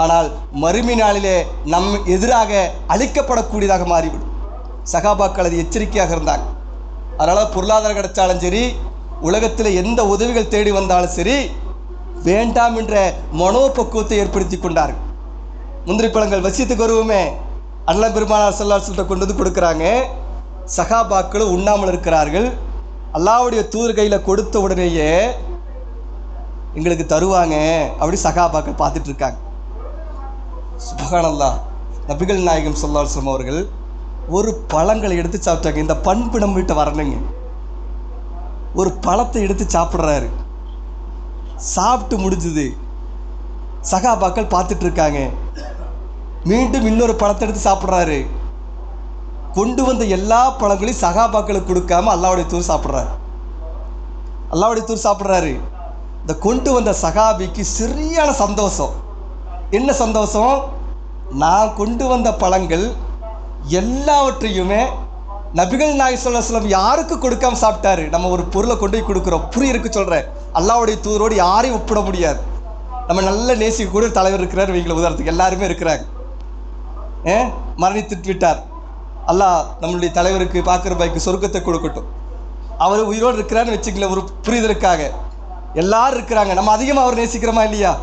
ஆனால் மறுமை நாளிலே நம் எதிராக அழிக்கப்படக்கூடியதாக மாறிவிடும். சகாபாக்கள் அது எச்சரிக்கையாக இருந்தாங்க. அதனால் பொருளாதாரம் கிடைச்சாலும் சரி, உலகத்தில் எந்த உதவிகள் தேடி வந்தாலும் சரி, வேண்டாம் என்ற மனோபக்குவத்தை ஏற்படுத்தி கொண்டார்கள். முந்திரி பழங்கள் வசியத்துக்கு வருவோமே, அண்ணன் பெருமானார் ஸல்லல்லாஹு அலைஹி வஸல்லம் கொண்டு வந்து கொடுக்குறாங்க. சஹாபாக்களும் உண்ணாமல் இருக்கிறார்கள். அல்லாஹ்வுடைய தூதர் கையில் கொடுத்த உடனேயே எங்களுக்கு தருவாங்க அப்படி சஹாபாக்கள் பார்த்துட்டு இருக்காங்க. சுப்ஹானல்லாஹ். நபிகள் நாயகம் ஸல்லல்லாஹு அலைஹி வஸல்லம் அவர்கள் ஒரு பழங்களை எடுத்து சாப்பிட்டாங்க. இந்த பண்பு நம்ம கிட்ட வரணுங்க. ஒரு பழத்தை எடுத்து சாப்பிட்றாரு. சாப்பிட்டு முடிஞ்சுது. சஹாபாக்கள் பார்த்துட்டு இருக்காங்க. மீண்டும் இன்னொரு பழத்தை எடுத்து சாப்பிட்றாரு. கொண்டு வந்த எல்லா பழங்களையும் சஹாபாக்களுக்கு கொடுக்காம அல்லாஹ்வுடைய தூதர் சாப்பிட்றாரு. அல்லாஹ்வுடைய தூதர் சாப்பிட்றாரு. இந்த கொண்டு வந்த சஹாபிக்கு சரியான சந்தோஷம். என்ன சந்தோஷம்? நான் கொண்டு வந்த பழங்கள் எல்லாவற்றையுமே நபிகள் நாயகம் ஸல்லல்லாஹு அலைஹி வஸல்லம் யாருக்கு கொடுக்காம சாப்பிட்டாரு. நம்ம ஒரு பொருளை கொண்டு போய் கொடுக்குறோம். புரியிருக்கு சொல்கிறேன். அல்லாஹ்வுடைய தூதரோடு யாரையும் ஒப்பிட முடியாது. நம்ம நல்ல நேசிக்கக்கூடிய தலைவர் இருக்கிறார் வைங்கள, உதாரணத்துக்கு எல்லாருமே இருக்கிறாங்க. மரணித்து விட்டார். அல்லாஹ் நம்மளுடைய தலைவருக்கு பார்க்குற பாய்க்கு சொர்க்கத்தை கொடுக்கட்டும். அவர் உயிரோடு இருக்கிறான்னு வச்சுக்கல, ஒரு புரிதலுக்காக எல்லாரும் இருக்கிறாங்க. நம்ம அதிகமாக அவர் நேசிக்கிறோமா இல்லையா?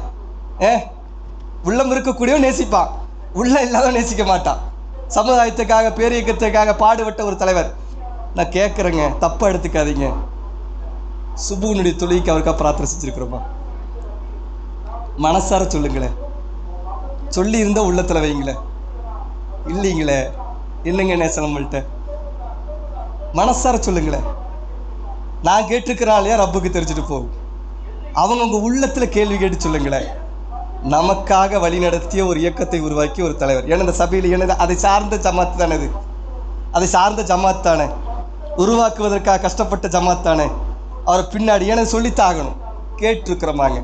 உள்ளம் இருக்கக்கூடியவன் நேசிப்பான், உள்ள இல்லாதவன் நேசிக்க மாட்டான். சமுதாயத்துக்காக பேரியக்கத்துக்காக பாடுபட்ட ஒரு தலைவர். நான் கேட்குறேங்க, தப்பாக எடுத்துக்காதீங்க. சுபுனுடைய தொழிலுக்கு அவருக்காக பிரார்த்தனை செஞ்சுருக்கிறோமா? மனசார சொல்லுங்களேன். சொல்லி இருந்தால் உள்ளத்தில் வைங்களேன். இல்லைங்களே, இல்லைங்க நேசம் நம்மள்கிட்ட. மனசார சொல்லுங்களேன். நான் கேட்டிருக்கிறாளையா ரப்புக்கு தெரிஞ்சுட்டு போகும். அவங்க உங்கள் உள்ளத்தில் கேள்வி கேட்டு சொல்லுங்களேன். நமக்காக வழி நடத்திய ஒரு இயக்கத்தை உருவாக்கிய ஒரு தலைவர். ஏன்னா இந்த சபையில் என்னது அதை சார்ந்த ஜமாத்து தானே, இது அதை சார்ந்த ஜமாத் தானே, உருவாக்குவதற்காக கஷ்டப்பட்ட ஜமாத் தானே. அவரை பின்னாடி ஏன்னா சொல்லித்தாகணும். கேட்டிருக்கிறோமாங்க.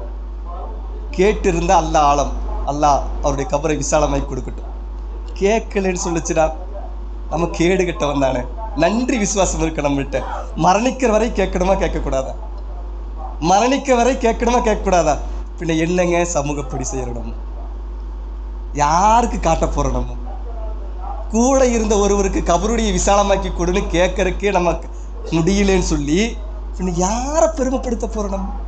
கேட்டு இருந்தால் அல்லாஹ் ஆழம், அல்லாஹ் அவருடைய கபரை விசாலமாக்கி கொடுக்கட்டும். கேட்கலன்னு சொல்லிச்சுடா நம்ம கேடு கட்ட வந்தானே. நன்றி விசுவாசம் இருக்கு நம்மள்கிட்ட. மரணிக்கிற வரை கேட்கணுமா கேட்கக்கூடாதா? மரணிக்க வரை கேட்கணுமா கேட்கக்கூடாதா? பின்ன என்னங்க சமூகப்படி செய்யணும்? யாருக்கு காட்ட போகிறோம்? நம்ம கூட இருந்த ஒருவருக்கு கபருடைய விசாலமாக்கி கொடுன்னு கேட்கறக்கே நமக்கு முடியலன்னு சொல்லி பின்ன யாரை பெருமைப்படுத்த போகிறோம்? நம்ம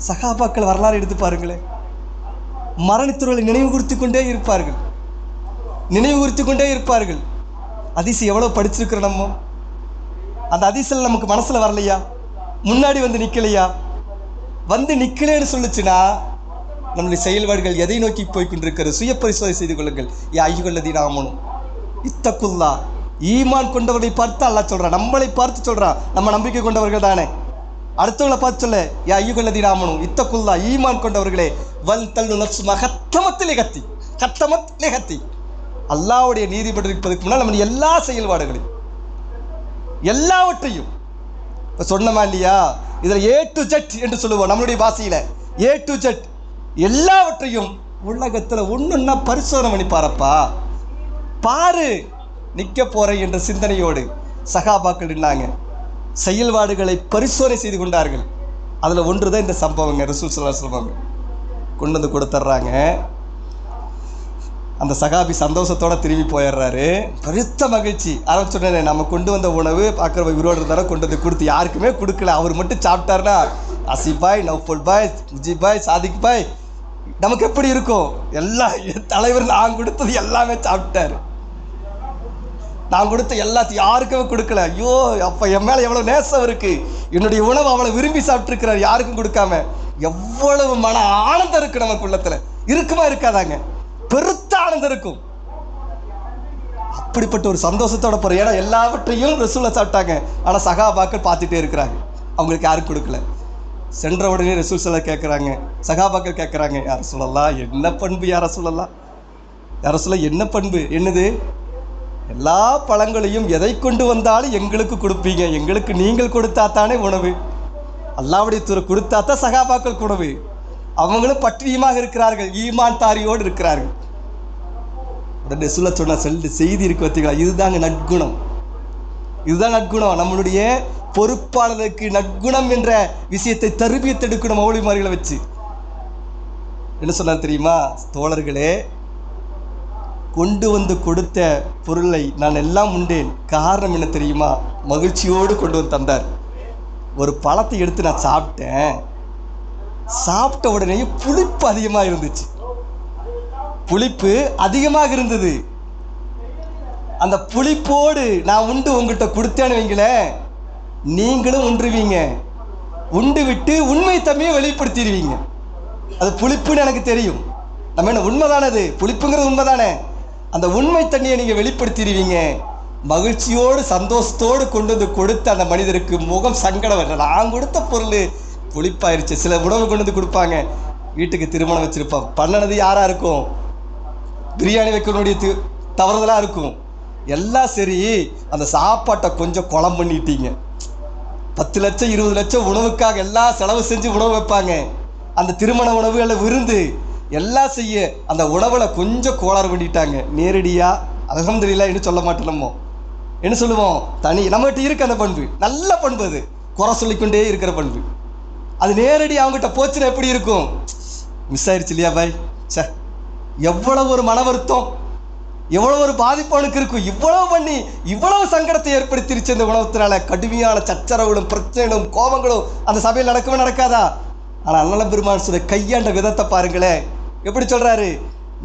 சஹாபாக்கள் வரலாறு எடுத்து பாருங்களேன். மரணித்தவர்களை நினைவு குறித்து கொண்டே இருப்பார்கள், நினைவு குறித்து கொண்டே இருப்பார்கள். ஹதீஸ் எவ்வளோ படிச்சிருக்கிறோம் நம்ம. அந்த ஹதீஸில் நமக்கு மனசில் வரலையா? முன்னாடி வந்து நிற்கலையா? வந்து நிற்கலேன்னு சொல்லுச்சுன்னா நம்மளுடைய செயல்பாடுகள் எதை நோக்கி போய்கொண்டிருக்கிறது? சுய பரிசோதனை செய்து கொள்ளுங்கள். யா அய்யுஹல்லதீன ஆமனூ இத்தகுல்லா. ஈமான் கொண்டவர்களை பார்த்து அல்லாஹ் சொல்கிறான், நம்மளை பார்த்து சொல்கிறான். நம்ம நம்பிக்கை கொண்டவர்கள் தானே. அடுத்தவங்களை பார்த்து சொல்ல, யா அய்யுஹல்லதீன ஆமனூ இத்தகுல்லா. ஈமான் கொண்டவர்களே, வல் தல்லு நஃப்ஸுமா கத்தமத்திலே கத்தி, கத்தமத்திலே கத்தி. அல்லாஹ்வுடைய நீதிபதி இருப்பதற்கு முன்னால் நம்ம எல்லா செயல்பாடுகளையும் எல்லாவற்றையும் இப்போ சொன்னமா இல்லையா? இதில் A to Z என்று சொல்லுவோம் நம்மளுடைய பாஷையில். A to Z எல்லாவற்றையும் உலகத்தில் ஒன்றுன்னா பரிசோதனை பண்ணி பாருப்பா, பாரு, நிற்க போகிறேன் என்ற சிந்தனையோடு சஹாபாக்கள் இருந்தாங்க. செயல்பாடுகளை பரிசோதனை செய்து கொண்டார்கள். அதில் ஒன்று தான் இந்த சம்பவங்க. ரசூல் ஸல்லல்லாஹு அலைஹி வஸல்லம் கொண்டு வந்து கொடுத்துட்றாங்க. அந்த சகாபி சந்தோஷத்தோடு திரும்பி போயிடுறாரு. பெருத்த மகிழ்ச்சி. அதான் சொன்னேன், நம்ம கொண்டு வந்த உணவு பார்க்குற உயிரோடு இருந்தாலும் கொண்டு வந்து கொடுத்து யாருக்குமே கொடுக்கல. அவர் மட்டும் சாப்பிட்டாருன்னா அசிப் பாய், நௌஃபல் பாய், முஜிப் பாய், சாதிக் பாய், நமக்கு எப்படி இருக்கும்? எல்லாம் தலைவர் நான் கொடுத்தது எல்லாமே சாப்பிட்டாரு. நான் கொடுத்த எல்லாத்தையும் யாருக்குமே கொடுக்கல. ஐயோ, அப்போ என் மேலே எவ்வளோ நேசம் இருக்குது. என்னுடைய உணவு அவ்வளோ விரும்பி சாப்பிட்ருக்கிறார், யாருக்கும் கொடுக்காம. எவ்வளவு மன ஆனந்தம் இருக்குது நமக்கு உள்ளத்தில். இருக்குமா இருக்காதாங்க? பெருத்த ஆனந்தம் இருக்கும். அப்படிப்பட்ட ஒரு சந்தோஷத்தோட போகிற. ஏன்னா எல்லாவற்றையும் ரசூலை சாப்பிட்டாங்க. ஆனால் சகாபாக்கள் பார்த்துட்டே இருக்கிறாங்க, அவங்களுக்கு யாரும் கொடுக்கல. சென்ற உடனே ரசூல் ஸல்லல்லாஹு கேட்குறாங்க, சகாபாக்கள் கேட்குறாங்க, யார் ரசூலல்லாஹ் என்ன பண்பு, யார் ரசூலல்லாஹ், யார் ரசூலல்லாஹ் என்ன பண்பு? என்னது? எல்லா பழங்களையும் எதை கொண்டு வந்தாலும் எங்களுக்கு கொடுப்பீங்க, எங்களுக்கு நீங்கள் கொடுத்தா தானே உணவு. அல்லாஹ்வுடைய தூதர் கொடுத்தா தான் சகாபாக்கள் உணவு. அவங்களும் பட்டினியமாக இருக்கிறார்கள், ஈமான் தாரியோடு இருக்கிறார்கள். உடனே சொல்ல சொன்ன செய்தி இருக்கு பார்த்தீங்களா? இதுதாங்க நற்குணம். இதுதான் நற்குணம். நம்மளுடைய பொறுப்பாளருக்கு நற்குணம் என்ற விஷயத்தை தருபியத்தெடுக்கணும். மௌலிமார்களை வச்சு என்ன சொன்னார் தெரியுமா? தோழர்களே, கொண்டு வந்து கொடுத்த பொருளை நான் எல்லாம் உண்டேன். காரணம் என்ன தெரியுமா? மகிழ்ச்சியோடு கொண்டு வந்து தந்தார். ஒரு பழத்தை எடுத்து நான் சாப்பிட்டேன். சாப்பிட்ட உடனே புளிப்பு அதிகமாக இருந்துச்சு. புளிப்பு அதிகமாக இருந்தது. அந்த புளிப்போடு நான் உண்டு உங்கள்கிட்ட கொடுத்தேன்னு வைங்களேன், நீங்களும் உண்டுருவீங்க. உண்டு விட்டு உண்மை தன்மையை வெளிப்படுத்திடுவீங்க. அது புளிப்புன்னு எனக்கு தெரியும். நம்ம என்ன உண்மைதானே, அது புளிப்புங்கிறது உண்மைதானே. அந்த உண்மை தண்ணியை நீங்கள் வெளிப்படுத்திடுவீங்க. மகிழ்ச்சியோடு சந்தோஷத்தோடு கொண்டு வந்து கொடுத்த அந்த மனிதருக்கு முகம் சங்கடம் வரல. நான் கொடுத்த பொருள் புளிப்பாயிருச்சு. சில உணவு கொண்டு வந்து கொடுப்பாங்க, வீட்டுக்கு திருமணம் வச்சுருப்பான், பண்ணினது யாராக இருக்கும், பிரியாணி வைக்கணுடைய தவறுதலாக இருக்கும். எல்லாம் சரி, அந்த சாப்பாட்டை கொஞ்சம் குழம்பு பண்ணிட்டீங்க. 10 லட்சம் 20 லட்சம் உணவுக்காக எல்லாம் செலவு செஞ்சு உணவு வைப்பாங்க. அந்த திருமண உணவுகளை விருந்து எல்லாம் செய்ய அந்த உணவில் கொஞ்சம் கோளாறு பண்ணிட்டாங்க. நேரடியாக அல்ஹம்துலில்லாஹ் என்று சொல்ல மாட்டோம். நம்ம என்ன சொல்லுவோம், தனி நம்மகிட்ட இருக்க அந்த பண்பு, நல்ல பண்பு, அது குறை சொல்லிக்கொண்டே இருக்கிற பண்பு. அது நேரடி அவங்ககிட்ட போச்சுன்னா எப்படி இருக்கும், மிஸ் ஆயிடுச்சு இல்லையா பாய், சே எவ்வளவு ஒரு மன வருத்தம், எவ்வளவு ஒரு பாதிப்பு அவனுக்கு இருக்கும். இவ்வளவு பண்ணி இவ்வளவு சங்கடத்தை ஏற்படுத்திருச்சு இந்த உணவத்தினால. கடுமையான சச்சரவுகளும் பிரச்சனைகளும் கோபங்களும் அந்த சபையில் நடக்கவே நடக்காதா? ஆனால் அண்ணல பெருமான் சொல்ல கையாண்ட விதத்தை பாருங்களேன். எப்படி சொல்கிறாரு,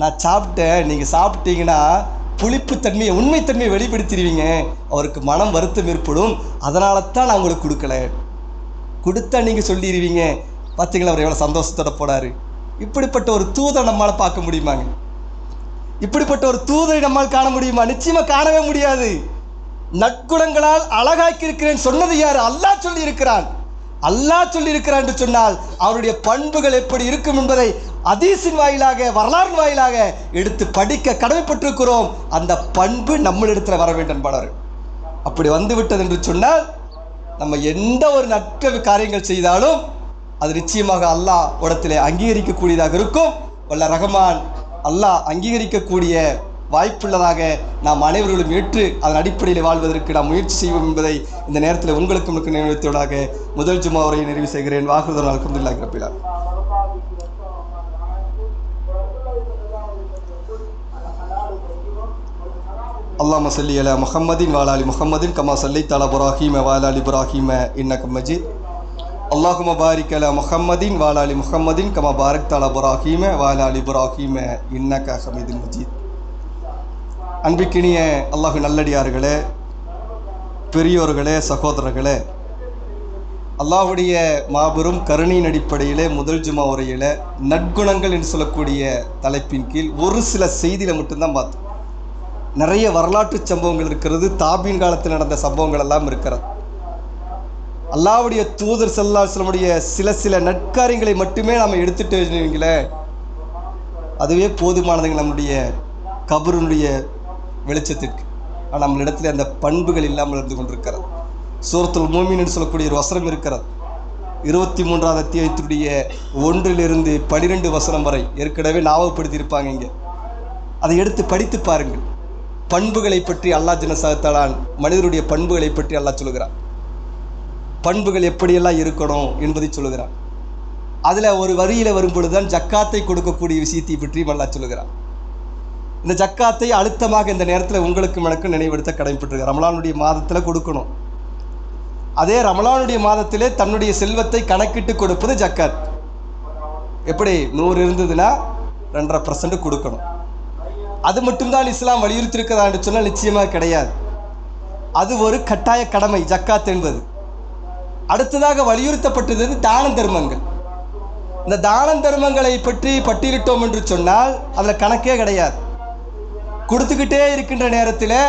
நான் சாப்பிட்டேன், நீங்கள் சாப்பிட்டீங்கன்னா புளிப்பு தன்மையை உண்மைத்தன்மையை வெளிப்படுத்திடுவீங்க, அவருக்கு மனம் வருத்தம் ஏற்படும், அதனால தான் நான் உங்களுக்கு கொடுக்கல, கொடுத்தா நீங்கள் சொல்லிடுவீங்க. பார்த்தீங்களா அவர் எவ்வளோ சந்தோஷத்தோட போனார். இப்படிப்பட்ட ஒரு தூதரை நம்மளால் பார்க்க முடியுமாங்க? இப்படிப்பட்ட ஒரு தூதரை நம்மால் காண முடியுமா? நிச்சயமாக காணவே முடியாது. நற்குணங்களால் அழகாக்கி இருக்கிறேன் சொன்னது யார்? அல்லாஹ் சொல்லி இருக்கிறான். அல்லாஹ் சொல்லி இருக்கிறான் என்று சொன்னால் அவருடைய பண்புகள் எப்படி இருக்கும் என்பதை ஹதீஸின் வாயிலாக, வரலாறு வாயிலாக எடுத்து படிக்க கடமைப்பட்டிருக்கிறோம். அந்த பண்பு நம்மளிடத்தில் வர வேண்டும் என்பவர். அப்படி வந்துவிட்டது என்று சொன்னால் நம்ம எந்த ஒரு நற்க காரியங்கள் செய்தாலும் அது நிச்சயமாக அல்லாஹ் இடத்திலே அங்கீகரிக்கக்கூடியதாக இருக்கும். வல்ல ரஹ்மான் அல்லாஹ் அங்கீகரிக்கக்கூடிய வாய்ப்புள்ளதாக நாம் அனைவர்களும் ஏற்று அதன் அடிப்படையில் வாழ்வதற்கு நாம் முயற்சி செய்வோம் என்பதை இந்த நேரத்தில் உங்களுக்கும் நினைவுத்தோடாக முதல் ஜும்மா உரையை நிறைவு செய்கிறேன். வாகுதன் அல்ஹம்துலில்லாஹி ரப்பில் ஆலமீன். அல்லாஹும்ம ஸல்லி அலா முஹம்மதின் வ அலா ஆலி முஹம்மதின் கமா ஸல்லைத அலா இப்ராஹீம வ அலா ஆலி இப்ராஹீம இன்னக மஜீத். அல்லாஹும்ம பாரிக் அலா முஹம்மதின் வ அலா ஆலி முஹம்மதின் கமா பாரக்த அலா இப்ராஹீம வ அலா ஆலி இப்ராஹீம இன்னக ஹமீதுன் மஜீத். அன்பிக்கினிய அல்லாஹ் நல்லடியார்களே, பெரியோர்களே, சகோதரர்களே, அல்லாஹ்வுடைய மாபெரும் கருணையின் அடிப்படையிலே முதல் ஜும்மா உரையில் நற்குணங்கள் என்று சொல்லக்கூடிய தலைப்பின் கீழ் ஒரு சில செய்தியில் மட்டும்தான் பார்த்தோம். நிறைய வரலாற்று சம்பவங்கள் இருக்கிறது, தாபீன் காலத்தில் நடந்த சம்பவங்கள் எல்லாம் இருக்கிறது. அல்லாஹ்வுடைய தூதர் ஸல்லல்லாஹு அலைஹி வஸல்லம் சில நற்காரியங்களை மட்டுமே நாம் எடுத்துட்டு வச்சுங்களே, அதுவே போதுமானதுங்க நம்முடைய கபருடைய வெளிச்சத்திற்கு. ஆனால் நம்மளிடத்தில் அந்த பண்புகள் இல்லாமல் இருந்து கொண்டிருக்கிறது. சூரத்துல் மூமின் என்று சொல்லக்கூடிய ஒரு வசனம் இருக்கிறது. 23ஆவது அத்தியாயத்துடைய 1 to 12 வசனம் வரை ஏற்கனவே ஞாபகப்படுத்தியிருப்பாங்க. இங்கே அதை எடுத்து படித்து பாருங்கள். பண்புகளை பற்றி அல்லாஹ் ஜன்னசாத்தாலான் மனிதருடைய பண்புகளை பற்றி அல்லாஹ் சொல்லுகிறான். பண்புகள் எப்படியெல்லாம் இருக்கணும் என்பதை சொல்லுகிறான். அதில் ஒரு வரியில் வரும்பொழுதுதான் ஜக்காத்தை கொடுக்கக்கூடிய விஷயத்தை பற்றியும் அல்லாஹ் சொல்லுகிறான். இந்த ஜக்காத்தை அழுத்தமாக இந்த நேரத்தில் உங்களுக்கு எனக்கு நினைவெடுத்த கடமைப்பட்டிருக்க. ரமலானுடைய மாதத்தில் கொடுக்கணும். அதே ரமலானுடைய மாதத்திலே தன்னுடைய செல்வத்தை கணக்கிட்டு கொடுப்பது ஜக்காத். எப்படி 100 இருந்ததுன்னா 2.5% கொடுக்கணும். அது மட்டும்தான் இஸ்லாம் வலியுறுத்தியிருக்கிறதா என்று சொன்னால் நிச்சயமாக கிடையாது. அது ஒரு கட்டாய கடமை ஜக்காத் என்பது. அடுத்ததாக வலியுறுத்தப்பட்டது தான தர்மங்கள். இந்த தான தர்மங்களை பற்றி பட்டியலிட்டோம் என்று சொன்னால் அதில் கணக்கே கிடையாது. கொடுத்துக்கிட்டே இருக்கின்ற நேரத்தில்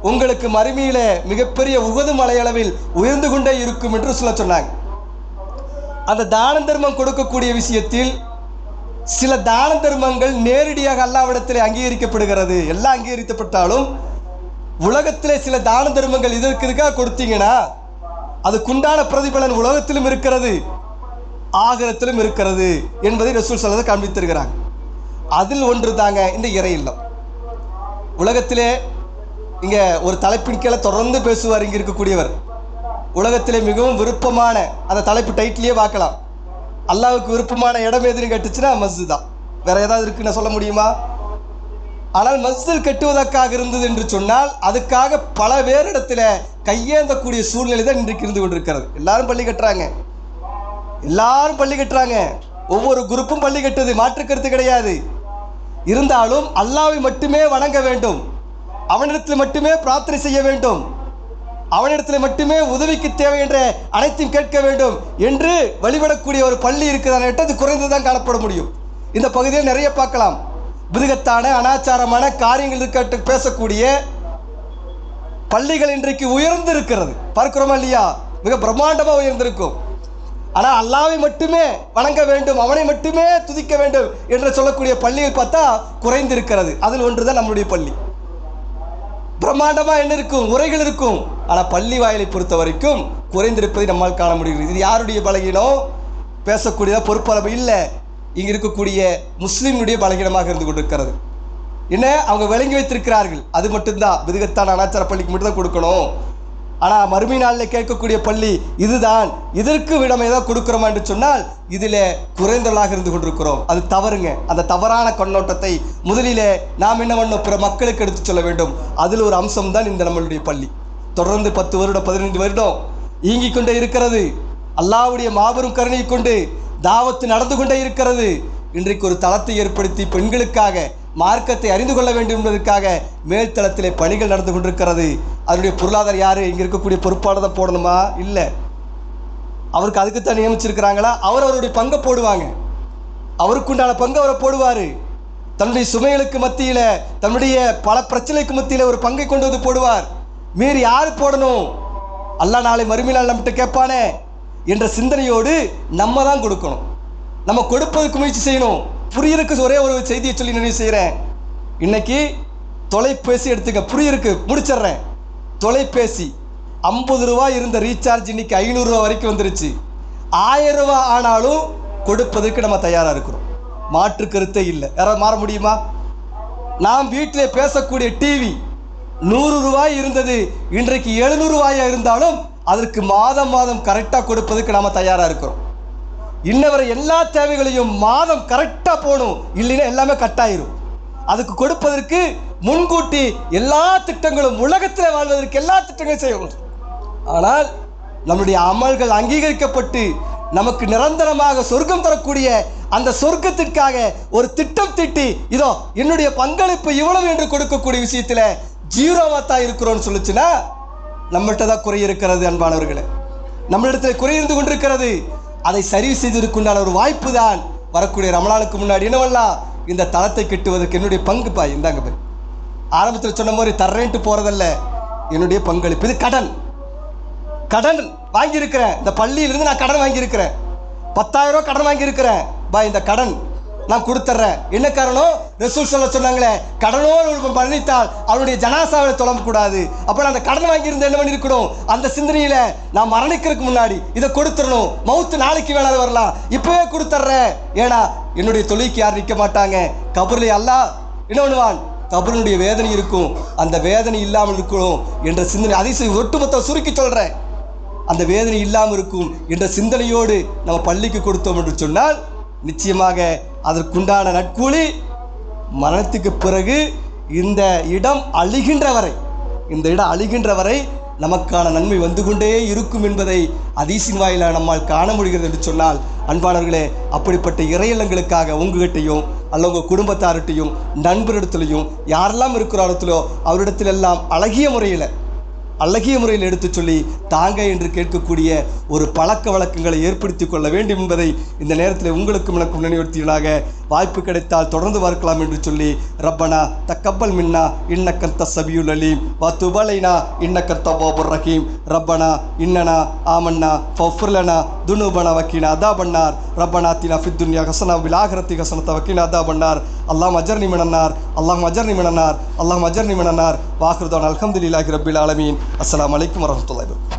உங்களுக்கு மறுமையில் மிகப்பெரிய உகது மலையளவில் உயர்ந்து கொண்டே இருக்கும் என்று சொன்னாங்க. அந்த தான தர்மம் கொடுக்கக்கூடிய விஷயத்தில் சில தான தர்மங்கள் நேரடியாக அல்லாஹ்விடத்தில் அங்கீகரிக்கப்படுகிறது. எல்லாம் அங்கீகரிக்கப்பட்டாலும் உலகத்திலே சில தான தர்மங்கள் இதற்காக கொடுத்தீங்கன்னா அதுக்குண்டான பிரதிபலன் உலகத்திலும் இருக்கிறது, ஆகிரத்திலும் இருக்கிறது என்பதை ரசூல் ஸல்லல்லாஹு அலைஹி வஸல்லம் காண்பித்திருக்கிறாங்க. அதில் ஒன்று தாங்க இந்த இறை இல்லம். உலகத்திலே இங்கே ஒரு தலைப்பின் கீழே தொடர்ந்து பேசுவார் இங்கே இருக்கக்கூடியவர். உலகத்திலே மிகவும் விருப்பமான அந்த தலைப்பு டைட்டிலே பார்க்கலாம். அல்லாஹ்வுக்கு விருப்பமான இடம் எதுன்னு கேட்டுச்சுன்னா மஸ்ஜித் தான். வேற ஏதாவது இருக்குன்னு சொல்ல முடியுமா? ஆனால் மஸ்ஜித் கட்டுவதற்காக இருந்தது என்று சொன்னால் அதுக்காக பல பேரிடத்தில் கையேந்தக்கூடிய சூழ்நிலை தான் இன்றைக்கு இருந்து கொண்டிருக்கிறது. எல்லாரும் பள்ளி கட்டுறாங்க. ஒவ்வொரு குரூப்பும் பள்ளி கட்டுது, மாற்று கருத்து கிடையாது. இருந்தாலும் அல்லாஹ்வை மட்டுமே வணங்க வேண்டும், அவனிடத்தில் மட்டுமே பிரார்த்தனை செய்ய வேண்டும், அவனிடத்தில் மட்டுமே உதவிக்கு தேவை என்ற அனைத்தையும் கேட்க வேண்டும் என்று வழிபடக்கூடிய ஒரு பள்ளி இருக்குதான்னு அது குறைந்து தான் காணப்பட முடியும். இந்த பகுதியில் நிறைய பார்க்கலாம். பிதுகத்தான அனாச்சாரமான காரியங்கள் இருக்க பேசக்கூடிய பள்ளிகள் இன்றைக்கு உயர்ந்து இருக்கிறது, பார்க்கிறோமா இல்லையா? மிக பிரம்மாண்டமாக உயர்ந்திருக்கும். ஆனால் அல்லாஹ்வை மட்டுமே வணங்க வேண்டும், அவனை மட்டுமே துதிக்க வேண்டும் என்று சொல்லக்கூடிய பள்ளிகள் பார்த்தா குறைந்திருக்கிறது. அதில் ஒன்றுதான் நம்முடைய பள்ளி. பிரம்மாண்டமாக என்ன இருக்கும், உரைகள் இருக்கும், ஆனால் பள்ளி வாயிலை பொறுத்த வரைக்கும் குறைந்திருப்பதை நம்மால் காண முடிகிறது. இது யாருடைய பலகீனம்? பேசக்கூடியதா பொறுப்பளவு இல்லை, இங்கே இருக்கக்கூடிய முஸ்லீமுடைய பலகீனமாக இருந்து கொண்டிருக்கிறது. என்ன, அவங்க விளங்கி வைத்திருக்கிறார்கள், அது மட்டும்தான் பிதுகத்தான அனாச்சார பள்ளிக்கு மட்டும்தான் கொடுக்கணும். ஆனால் மறுமை நாளில் கேட்கக்கூடிய பள்ளி இதுதான், இதற்கு விடம் ஏதாவது கொடுக்குறோமா என்று சொன்னால் இதில் குறைந்தவர்களாக இருந்து கொண்டிருக்கிறோம். அது தவறுங்க. அந்த தவறான கண்ணோட்டத்தை முதலிலே நாம் என்ன பண்ணணும், பிற மக்களுக்கு எடுத்து சொல்ல வேண்டும். அதில் ஒரு அம்சம் தான் இந்த நம்மளுடைய பள்ளி. தொடர்ந்து 10 வருடம் 15 வருடம் இயங்கிக் கொண்டே இருக்கிறது. அல்லாஹ்வுடைய மாபெரும் கருணை கொண்டு தாவத்து நடந்து கொண்டே இருக்கிறது. இன்றைக்கு ஒரு தளத்தை ஏற்படுத்தி பெண்களுக்காக மார்க்கத்தை அறிந்து கொள்ள வேண்டும் என்பதற்காக மேல்தளத்திலே பணிகள் நடந்து கொண்டிருக்கிறது. அதனுடைய பொருளாதாரம் யார்? இங்கே இருக்கக்கூடிய பொறுப்பாளர் போடணுமா? இல்லை, அவருக்கு அதுக்குத்தான் நியமிச்சிருக்கிறாங்களா? அவருடைய பங்கை போடுவாங்க, அவருக்குண்டான பங்கு அவரை போடுவார். தன்னுடைய சுமைகளுக்கு மத்தியில், தன்னுடைய பல பிரச்சனைக்கு மத்தியில் ஒரு பங்கை கொண்டு வந்து போடுவார். மீறி யார் போடணும்? அல்லாஹ் நாளை மறுமை நாள் நம்மகிட்ட கேட்பானே என்ற சிந்தனையோடு நம்ம தான் கொடுக்கணும். நம்ம கொடுப்பதற்கு முயற்சி செய்யணும். புரியறதுக்கு ஒரே ஒரு செய்தியை சொல்லி நிறைவு செய்கிறேன். இன்னைக்கு தொலைபேசி எடுத்துக்க, புரியறதுக்கு முடிச்சிடுறேன். தொலைபேசி 50 ரூபாய் இருந்த ரீசார்ஜ் இன்னைக்கு 500 ரூபா வரைக்கும் வந்துருச்சு. 1000 ரூபா ஆனாலும் கொடுப்பதற்கு நம்ம தயாராக இருக்கிறோம். மாற்று கருத்தே இல்லை. யாராவது மாற முடியுமா? நாம் வீட்டில் பேசக்கூடிய டிவி 100 ரூபாய் இருந்தது, இன்றைக்கு 700 ரூபாயாக இருந்தாலும் அதற்கு மாதம் மாதம் கரெக்டாக கொடுப்பதற்கு நாம் தயாராக இருக்கிறோம். இன்னவரை எல்லா தேவைகளையும் மாதம் கரெக்டாக போகணும், இல்லைன்னா எல்லாமே கட்டாயிரும். அதுக்கு கொடுப்பதற்கு முன்கூட்டி எல்லா திட்டங்களும், உலகத்தில் வாழ்வதற்கு எல்லா திட்டங்களும் செய்யணும். ஆனால் நம்முடைய அமல்கள் அங்கீகரிக்கப்பட்டு நமக்கு நிரந்தரமாக சொர்க்கம் தரக்கூடிய அந்த சொர்க்கத்திற்காக ஒரு திட்டம் தீட்டி, இதோ என்னுடைய பங்களிப்பு இவ்வளவு என்று கொடுக்கக்கூடிய விஷயத்தில் ஜீரோவாக தான் இருக்கிறோன்னு சொல்லிச்சுன்னா நம்மள்கிட்ட தான் குறை இருக்கிறது. அன்பானவர்களே, நம்மளிடத்தில் குறை இருந்து கொண்டிருக்கிறது. அதை சரி செய்திருக்குண்டான ஒரு வாய்ப்பு தான் வரக்கூடிய ரமலானுக்கு முன்னாடி என்னவெல்லாம் இந்த தளத்தை கட்டுவதற்கு என்னுடைய பங்கு பாய் இந்தாங்க பாய். ஆரம்பத்தில் சொன்ன மாதிரி தர்றேன்ட்டு போகிறதல்ல, என்னுடைய பங்களிப்பு. இது கடன் வாங்கியிருக்கிறேன். இந்த பள்ளியிலிருந்து நான் கடன் வாங்கியிருக்கிறேன், 10,000 ரூபா கடன் வாங்கியிருக்கிறேன் பாய். இந்த கடன் நான் கொடுத்துட்றேன். என்ன காரணம்? ரசூல் ஸல்லல்லாஹு சொன்னாங்களே, கடனோடு மரணித்தால் அவனுடைய ஜனாசாவை தொழக்கூடாது. அப்போ நான் அந்த கடன் வாங்கியிருந்த என்ன பண்ணியிருக்கணும், அந்த சிந்தனையில் நான் மரணிக்கிறதுக்கு முன்னாடி இதை கொடுத்துடணும். மவுத்து நாளைக்கு வேணாலும் வரலாம், இப்போவே கொடுத்துட்றேன். ஏன்னா என்னுடைய தொழிலுக்கு யாரும் நிற்க மாட்டாங்க. கபரில் அல்லாஹ் என்ன பண்ணுவான்? கபருடைய வேதனை இருக்கும், அந்த வேதனை இல்லாமல் இருக்கணும் என்ற சிந்தனை. அதை ஒட்டுமொத்த சுருக்கி சொல்கிறேன். அந்த வேதனை இல்லாமல் இருக்கும் என்ற சிந்தனையோடு நம்ம பள்ளிக்கு கொடுத்தோம் என்று சொன்னால் நிச்சயமாக அதற்குண்டான நட்கூலி மரணத்துக்கு பிறகு இந்த இடம் அழிகின்ற வரை நமக்கான நன்மை வந்து கொண்டே இருக்கும் என்பதை ஹதீஸின் வாயிலாக நம்மால் காண முடிகிறது என்று சொன்னால், அன்பானவர்களே, அப்படிப்பட்ட இறையில்லங்களுக்காக உங்ககிட்டையும் அல்ல உங்கள் குடும்பத்தார்கிட்டையும் நண்பரிடத்துலையும் யாரெல்லாம் இருக்கிறாரத்திலோ அவரிடத்திலெல்லாம் அழகிய முறையில் எடுத்து சொல்லி தாங்க என்று கேட்கக்கூடிய ஒரு பழக்க வழக்கங்களை ஏற்படுத்தி கொள்ள வேண்டும் என்பதை இந்த நேரத்தில் உங்களுக்கும் எனக்கும் நினைவுறுத்தியதாக வாய்ப்பு கிடைத்தால் தொடர்ந்து பார்க்கலாம் என்று சொல்லி, ரப்பனா தக்கப்பல் மின்னா இன்னக்கந்த சபியுல் அலீம் வ துபலைனா இன்னக்க தவ்வாபுர் ரஹீம் ரப்பனா இன்னனா ஆமன்னா ஃபஃபிர்லனா துனூபனா வக்கீனா அதாபன்னார் ரப்பனா தினா ஃபித் துன்யா ஹஸனா பில் ஆகிரத்தி ஹஸனத வக்கீனா அதாபன்னார் அல்லாஹும்ம அஜர்னி மினன்னார் வாஹிரு தஅவானா அல்ஹம்துலில்லாஹி ரப்பில் ஆலமீன். அஸ்ஸலாமு அலைக்கும் வரஹ்மத்துல்லாஹி வபரகாத்துஹு.